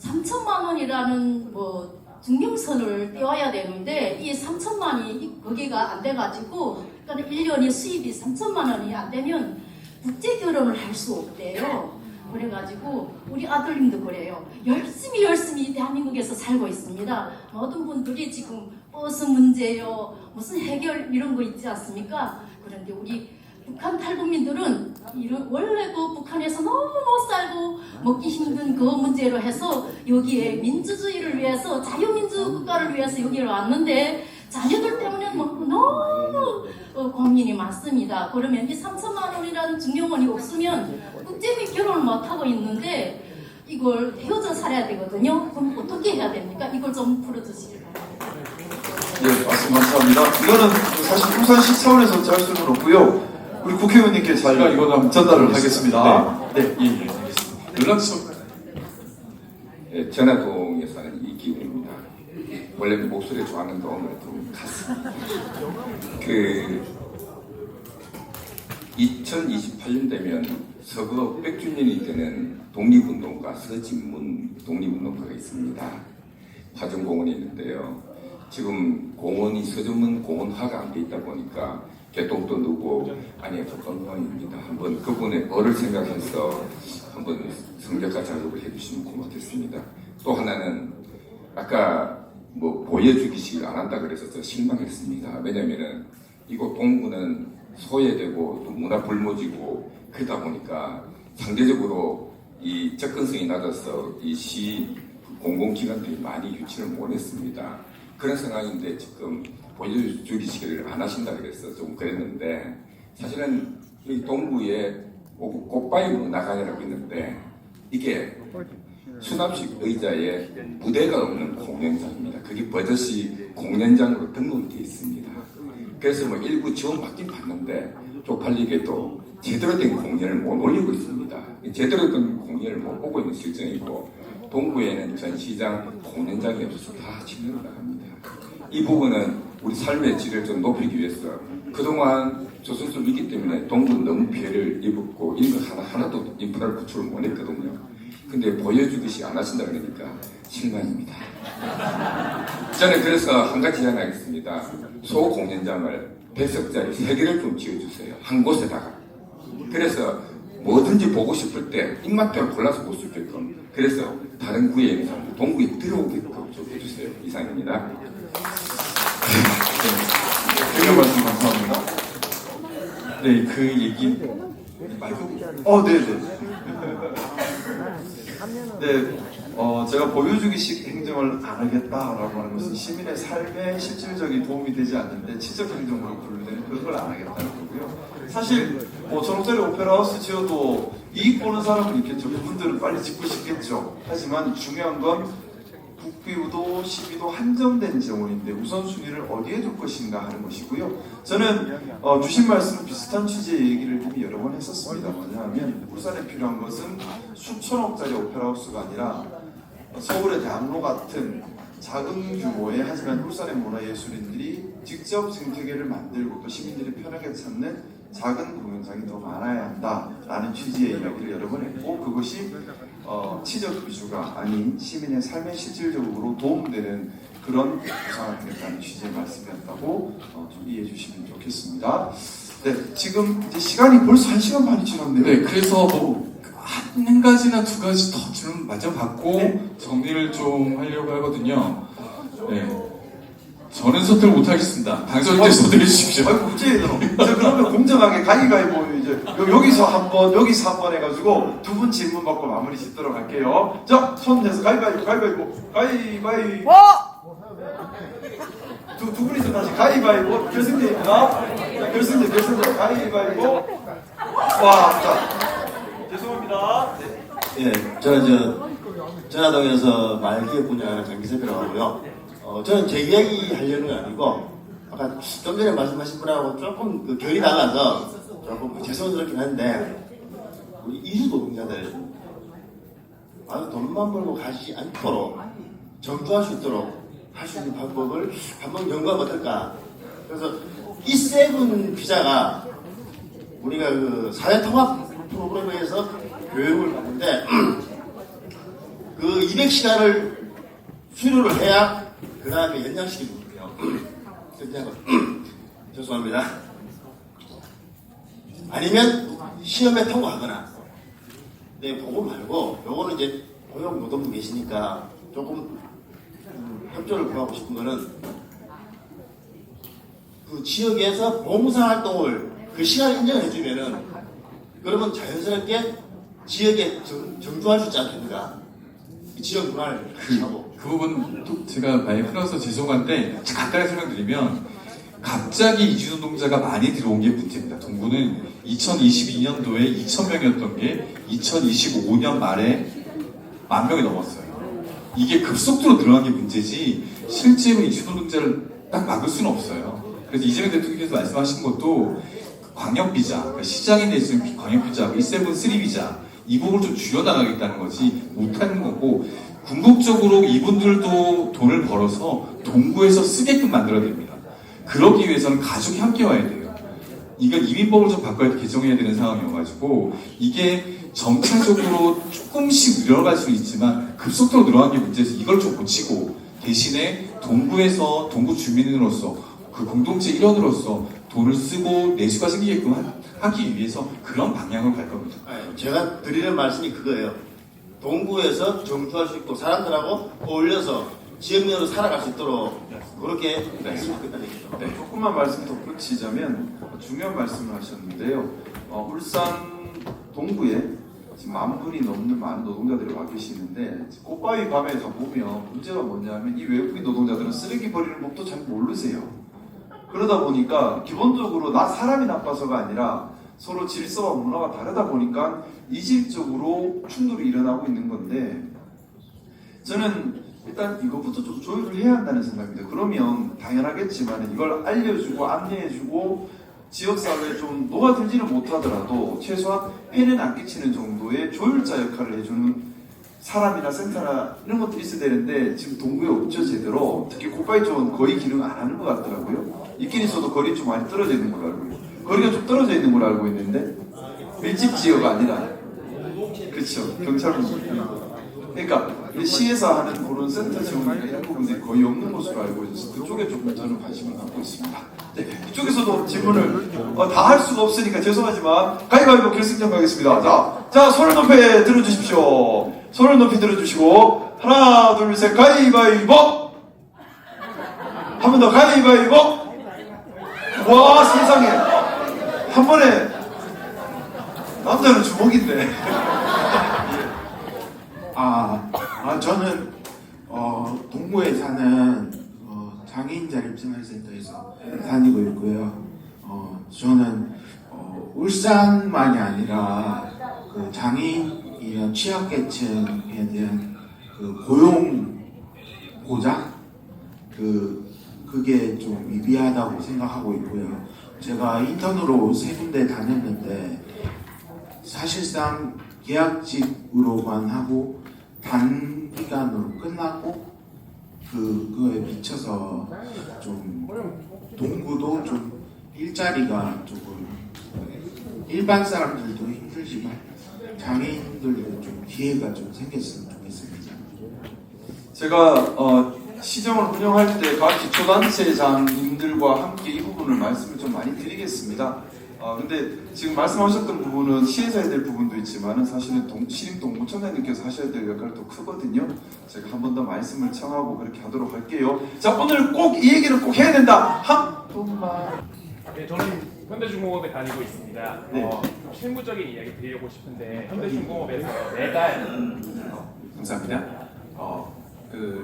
3천만 원이라는 뭐 증명선을 떼어야 되는데 이 3천만이 거기가 안 돼가지고 그러니까 1년에 수입이 3천만 원이 안 되면 국제 결혼을 할 수 없대요. 그래가지고 우리 아들님도 그래요. 열심히 대한민국에서 살고 있습니다. 모든 분들이 지금 버스 문제요, 무슨 해결 이런 거 있지 않습니까? 그런데 우리 북한 탈북민들은 원래도 북한에서 너무 못 살고 먹기 힘든 그 문제로 해서 여기에 민주주의를 위해서 자유민주 국가를 위해서 여기를 왔는데 자녀들 때문에 너무 고민이 많습니다. 그러면 이 3천만 원이라는 증명원이 없으면 국제민 결혼을 못하고 있는데 이걸 헤어져 살아야 되거든요. 그럼 어떻게 해야 됩니까? 이걸 좀 풀어주시기 바랍니다. 네, 말씀 감사합니다. 이거는 사실 울산시 차원에서 할 수는 없고요. 우리 국회의원님께 잘 이거 전달을 하겠습니다. 네, 예, 예, 알겠습니다. 연락처. 네, 전화동에 사는 이기훈입니다. 원래 목소리 좋아하는데 오늘 좀 갔습니다. 2028년 되면 서거 100주년이 되는 독립운동가 서진문 독립운동가가 있습니다. 화정공원에 있는데요. 지금 공원이 서진문 공원화가 안 돼 있다 보니까 개똥도 누고 아니에서 건강입니다. 한번 그분의 어를 생각해서 한번 성적과 작업을 해주시면 고맙겠습니다. 또 하나는 아까 뭐 보여주기식 안 한다 그래서 저 실망했습니다. 왜냐면은 이곳 동구는 소외되고 또 문화 불모지고 그러다 보니까 상대적으로 이 접근성이 낮아서 이 시 공공기관들이 많이 유치를 못했습니다. 그런 상황인데 지금 보여주기식을 안 하신다 그래서 좀 그랬는데 사실은 이 동구에 꽃바위 문화관이라고 있는데 이게 수납식 의자에 무대가 없는 공연장입니다. 그게 버젓이 공연장으로 등록되어 있습니다. 그래서 뭐 일부 지원 받긴 받는데 쪽팔리게도 제대로 된 공연을 못 올리고 있습니다. 제대로 된 공연을 못 보고 있는 실정이고 동구에는 전시장, 공연장이 없어서 다 진행을 나갑니다. 이 부분은 우리 삶의 질을 좀 높이기 위해서 그동안 조선소 위기 때문에 동부는 너무 피해를 입었고 이런 거 하나도 인프라를 구축을 못했거든요. 근데 보여주듯이 안 하신다 그러니까 실망입니다. 저는 그래서 한 가지 제안하겠습니다. 소공연장을 100석짜리 3개를 좀 지어주세요. 한 곳에다가. 그래서 뭐든지 보고 싶을 때 입맛대로 골라서 볼 수 있게끔. 그래서 다른 구에 있는 사람들 동구에 들어오게끔 좀 해주세요. 이상입니다. 대표 말씀 감사합니다. 네, 그 얘기 마이크. 네네. 네, 제가 보여주기식 행정을 안 하겠다라고 하는 것은 시민의 삶에 실질적인 도움이 되지 않는데 지적 행정으로 분류되는 그걸 안 하겠다는 거고요. 사실 전원짜리 오페라 하우스 지어도 이익 보는 사람은 있겠죠. 그분들은 빨리 짓고 싶겠죠. 하지만 중요한 건 국비도 시비도 한정된 정원인데 우선순위를 어디에 둘 것인가 하는 것이고요. 저는 주신 말씀 비슷한 취지의 얘기를 이미 여러 번 했었습니다. 뭐냐면 울산에 필요한 것은 수천억짜리 오페라하우스가 아니라 서울의 대학로 같은 작은 규모의 하지만 울산의 문화예술인들이 직접 생태계를 만들고 또 시민들이 편하게 찾는 작은 공연장이 더 많아야 한다라는 취지의 이야기를 여러 번 했고 그것이 치적 위주가 아닌 시민의 삶에 실질적으로 도움되는 그런 구상을 하겠다는 취지의 말씀이었다고 좀 이해해 주시면 좋겠습니다. 네, 지금 이제 시간이 벌써 1시간 반이 지났네요. 네, 그래서 한 가지나 두 가지 더 질문 마저 받고 정리를 좀 하려고 하거든요. 네. 저는 선택을 못하겠습니다. 당선인께서 선택해 주십시오. 문제예요. 자, 그러면 공정하게 가위바위보 이제 여기서 한 번, 여기서 한 번 해가지고 두 분 질문 받고 마무리 짓도록 할게요. 자, 손 내서 가위바위보, 가위바위보. 두 분이서 다시 가위바위보. 결승대입니다. 결승대 가위바위보. 와, 자, 죄송합니다. 예, 저는 전화동에서 말기업 분야하는 장기세표라고 하고요. 저는 제 이야기 하려는 건 아니고 아까 좀 전에 말씀하신 분하고 조금 그 결이 달라서 조금 죄송스럽긴 한데 우리 이주 노동자들 아주 돈만 벌고 가지 않도록 정주할 수 있도록 할 수 있는 방법을 한번 연구하면 어떨까. 그래서 이 세븐 비자가 우리가 그 사회통합 프로그램에서 교육을 받는데 그 200시간을 수료를 해야 그 다음에 연장시키거든요. 죄송합니다. 아니면 시험에 통과하거나. 네, 그거 말고 요거는 이제 고용노동부 계시니까 조금 협조를 구하고 싶은 거는 그 지역에서 봉사 활동을 그 시간을 인정을 해주면은 그러면 자연스럽게 지역에 정주할 수 있지 않겠는가. 지역 문화를 하고. 그 부분 또 제가 많이 흘러서 죄송한데 간단히 설명드리면 갑자기 이주노동자가 많이 들어온 게 문제입니다. 동구는 2022년도에 2,000명이었던 게 2025년 말에 10,000명이 넘었어요. 이게 급속도로 늘어난 게 문제지 실제로 이주노동자를 딱 막을 수는 없어요. 그래서 이재명 대통령께서 말씀하신 것도 광역비자, 그러니까 시장에 내주는 광역비자, 173 비자 이 부분을 좀 줄여나가겠다는 거지 못하는 거고 궁극적으로 이분들도 돈을 벌어서 동구에서 쓰게끔 만들어야 됩니다. 그러기 위해서는 가족이 함께 와야 돼요. 이건 이민법을 좀 바꿔야 개정해야 되는 상황이어가지고 이게 점차적으로 조금씩 늘어갈 수는 있지만 급속도로 늘어난 게 문제에서 이걸 좀 고치고 대신에 동구에서 동구 주민으로서 그 공동체 일원으로서 돈을 쓰고 내수가 생기게끔 하기 위해서 그런 방향으로 갈 겁니다. 제가 드리는 말씀이 그거예요. 동구에서 정주할 수 있고 사람들하고 어울려서 지역민으로 살아갈 수 있도록 그렇게 말씀을 끝내는 얘기죠. 네, 조금만 말씀 덧붙이자면 중요한 말씀을 하셨는데요. 울산 동구에 지금 10,000분이 넘는 많은 노동자들이 와 계시는데 꽃바위 밤에 가보면 문제가 뭐냐면 이 외국인 노동자들은 쓰레기 버리는 법도 잘 모르세요. 그러다 보니까 기본적으로 사람이 나빠서가 아니라 서로 질서와 문화가 다르다 보니까 이질적으로 충돌이 일어나고 있는 건데 저는 일단 이것부터 좀 조율을 해야 한다는 생각입니다. 그러면 당연하겠지만 이걸 알려주고 안내해주고 지역사회에 좀 녹아들지는 못하더라도 최소한 폐는 안 끼치는 정도의 조율자 역할을 해주는 사람이나 센터나 이런 것들이 있어야 되는데 지금 동구에 없죠 제대로. 특히 고가이 쪽은 거의 기능 안 하는 것 같더라고요. 있긴 있어도 거리 좀 많이 떨어져 있는 걸로 알고 있어요. 거리가 좀 떨어져 있는 걸로 알고 있는데 밀집 지역가 아니라 그렇죠 경찰분. 그러니까 시에서 하는 그런 센터 지원이나 이런 부분들이 거의 없는 것으로 알고 있어서 그쪽에 조금 저는 관심을 갖고 있습니다. 네, 이쪽에서도 질문을 다 할 수가 없으니까 죄송하지만 가위바위보 결승전 가겠습니다. 자 손을 높이 들어주십시오. 손을 높이 들어주시고 하나 둘 셋 가위바위보. 한 번 더 가위바위보. 와 세상에 한 번에 남자는 주먹인데. 저는 동구에 사는 장애인 자립생활센터에서 다니고 있고요. 저는 울산만이 아니라 그 장애인이나 취약계층에 대한 그 고용 보장 그게 좀 미비하다고 생각하고 있고요. 제가 인턴으로 3군데 다녔는데 사실상 계약직으로만 하고 단기간으로 끝나고 그거에 비춰서 좀 동구도 좀 일자리가 조금 일반 사람들도 힘들지만 장애인들도 좀 기회가 좀 생겼으면 좋겠습니다. 제가 시정을 운영할 때 각 기초단체장님들과 함께 이 부분을 말씀을 좀 많이 드리겠습니다. 근데 지금 말씀하셨던 부분은 시에서 해야 될 부분도 있지만 사실은 시립동구청장님께서 하셔야 될 역할도 크거든요. 제가 한 번 더 말씀을 청하고 그렇게 하도록 할게요. 자, 오늘 꼭 이 얘기를 꼭 해야 된다. 한 분만. 네, 저는 현대중공업에 다니고 있습니다. 네. 좀 실무적인 이야기 드리고 싶은데 현대중공업에서 매달 감사합니다.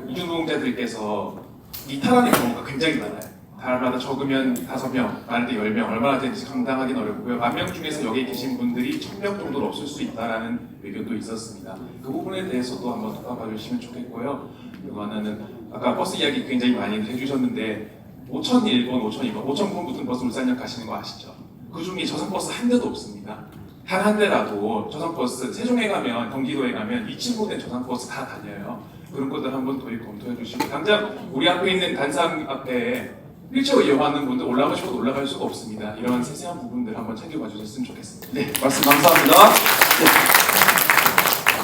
이중노동자들께서 이탈하는 경우가 굉장히 많아요. 달마다 적으면 5명, 많을 때 10명, 얼마나 되는지 상당하긴 어렵고요. 10,000명 중에서 여기 계신 분들이 1,000명 정도는 없을 수 있다라는 의견도 있었습니다. 그 부분에 대해서도 한번 돌아봐 주시면 좋겠고요. 그리고 하나는 아까 버스 이야기 굉장히 많이 해주셨는데 5001번, 5002번, 5000번 붙은 버스 울산역 가시는 거 아시죠? 그 중에 저상버스 한 대도 없습니다. 단 한 대라도 저상버스 세종에 가면, 경기도에 가면 2층부대 저상버스 다 다녀요. 그런 것들 한번 도입 검토해 주시고 당장 우리 앞에 있는 단상 앞에 휠체어 이용하는 분들 올라가시고 올라갈 수가 없습니다. 이런 세세한 부분들 한번 챙겨봐 주셨으면 좋겠습니다. 네, 말씀 감사합니다.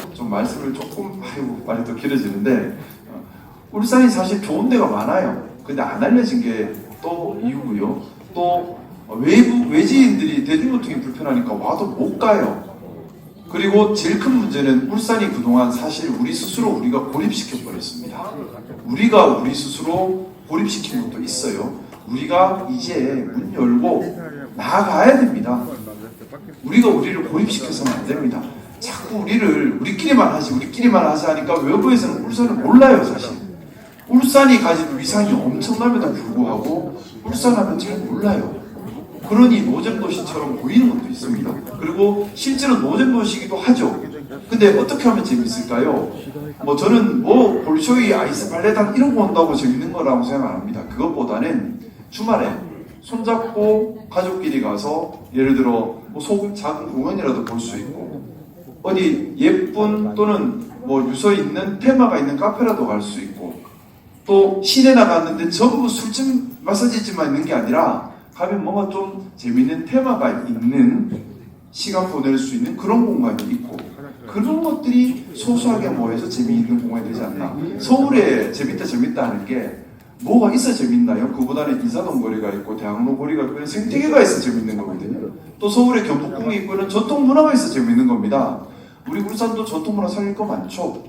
네. 좀 말씀을 조금 말이 더 길어지는데 울산이 사실 좋은 데가 많아요. 근데 안 알려진 게 또 이유고요. 또 외지인들이 대중교통이 불편하니까 와도 못 가요. 그리고 제일 큰 문제는 울산이 그동안 사실 우리 스스로 우리가 고립시켜 버렸습니다. 우리가 우리 스스로 고립시킨 것도 있어요. 우리가 이제 문 열고 나아가야 됩니다. 우리가 우리를 고립시켜서는 안 됩니다. 자꾸 우리끼리만 하지 하니까 외부에서는 울산을 몰라요, 사실. 울산이 가진 위상이 엄청남에도 불구하고 울산하면 잘 몰라요. 그러니 노잼도시처럼 보이는 것도 있습니다. 그리고 실제로 노잼도시이기도 하죠. 근데 어떻게 하면 재밌을까요? 저는 볼쇼이, 아이스 발레단 이런 거 온다고 재밌는 거라고 생각 안 합니다. 그것보다는 주말에 손잡고 가족끼리 가서 예를 들어 작은 공연이라도 볼 수 있고 어디 예쁜 또는 유서 있는 테마가 있는 카페라도 갈 수 있고 또 시내 나갔는데 전부 술집 마사지집만 있는 게 아니라 가면 뭔가 좀 재밌는 테마가 있는 시간 보낼 수 있는 그런 공간이 있고 그런 것들이 소소하게 모여서 재미있는 공간이 되지 않나. 서울에 재밌다 하는 게 뭐가 있어 재밌나요? 그보다는 인사동 거리가 있고 대학로 거리가 있고 생태계가 있어 재밌는 거거든요. 또 서울에 경복궁이 있고 전통 문화가 있어 재밌는 겁니다. 우리 울산도 전통 문화 살릴 거 많죠.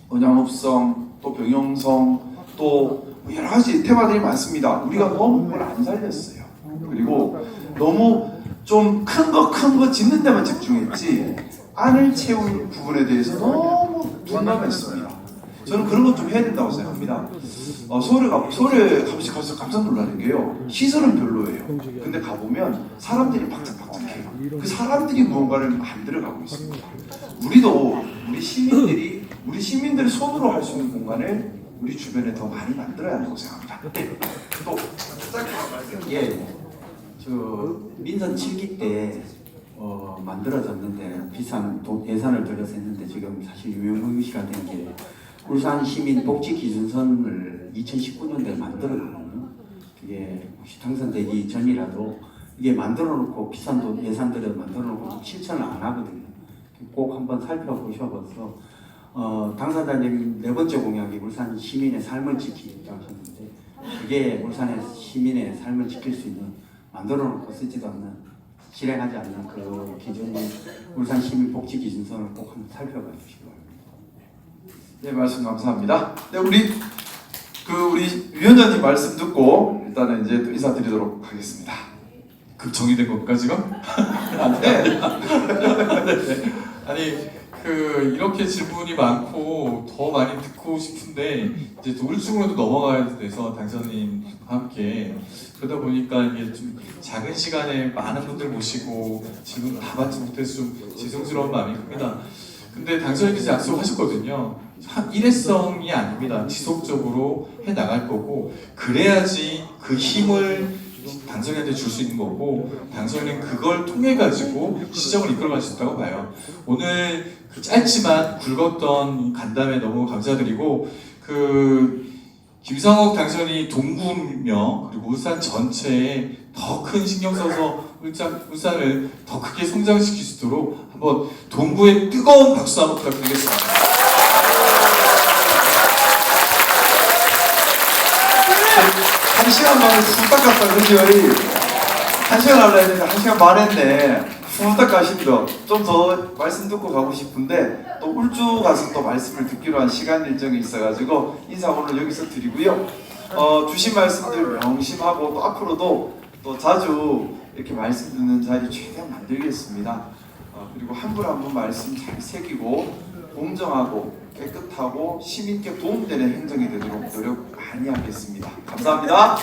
언양읍성, 또 병영성, 또 여러 가지 테마들이 많습니다. 우리가 너무 그걸 안 살렸어요. 그리고 너무 좀 큰 거 짓는 데만 집중했지 안을 채울 부분에 대해서 너무 둔감했습니다. 저는 그런 것 좀 해야 된다고 생각합니다. 서울에 가서 깜짝 놀라는 게요. 시설은 별로예요. 근데 가보면 사람들이 박짝박짝해요. 그 사람들이 무언가를 만들어가고 있습니다. 우리도 우리 시민들이 손으로 할 수 있는 공간을 우리 주변에 더 많이 만들어야 한다고 생각합니다. 네. 또 예, 민선 7기 때 만들어졌는데 비싼 예산을 들여서 했는데 지금 사실 유명무실화 된 게 울산 시민 복지 기준선을 2019년도에 만들었거든요. 그게 혹시 당선되기 전이라도 이게 만들어놓고 비싼 돈 예산 들여 만들어놓고 실천을 안 하거든요. 꼭 한번 살펴보셔서 당선자님 4번째 공약이 울산 시민의 삶을 지키기라고 하셨는데 그게 울산의 시민의 삶을 지킬 수 있는 만들어놓고 쓰지도 않는 실행하지 않는 그 기준이 울산 시민 복지 기준선을 꼭 한번 살펴봐 주시기 바랍니다. 네, 말씀 감사합니다. 네, 우리 위원장님 말씀 듣고 일단은 이제 또 인사드리도록 하겠습니다. 정리된 겁니까 지금? 네. 아니 이렇게 질문이 많고 더 많이 듣고 싶은데 이제 또 울중으로도 넘어가야 돼서 당선인과 함께 그러다 보니까 이게 좀 작은 시간에 많은 분들 모시고 질문 다 받지 못해서 좀 죄송스러운 마음이 큽니다. 근데 당선인께서 약속하셨거든요. 일회성이 아닙니다. 지속적으로 해 나갈 거고 그래야지 그 힘을 당선인한테 줄 수 있는 거고 당선인은 그걸 통해 가지고 시정을 이끌어갈 수 있다고 봐요. 오늘 그 짧지만 굵었던 간담회 너무 감사드리고 김상옥 당선인이 동구며 그리고 울산 전체에 더 큰 신경 써서 울산을 더 크게 성장시킬 수 있도록 한번 동구의 뜨거운 박수 한번 부탁드리겠습니다. 한 시간 만에 후딱 갔다 그죠? 한 시간 하려 했는데 1시간 반 했네. 후딱 가십니다. 좀 더 말씀 듣고 가고 싶은데 또 울주 가서 또 말씀을 듣기로 한 시간 일정이 있어가지고 인사 오늘 여기서 드리고요. 주신 말씀들 명심하고 또 앞으로도 또 자주 이렇게 말씀 듣는 자리 최대한 만들겠습니다. 그리고 한 분 한 분 말씀 잘 새기고 공정하고 깨끗하고 시민께 도움되는 행정이 되도록 노력 많이 하겠습니다. 감사합니다.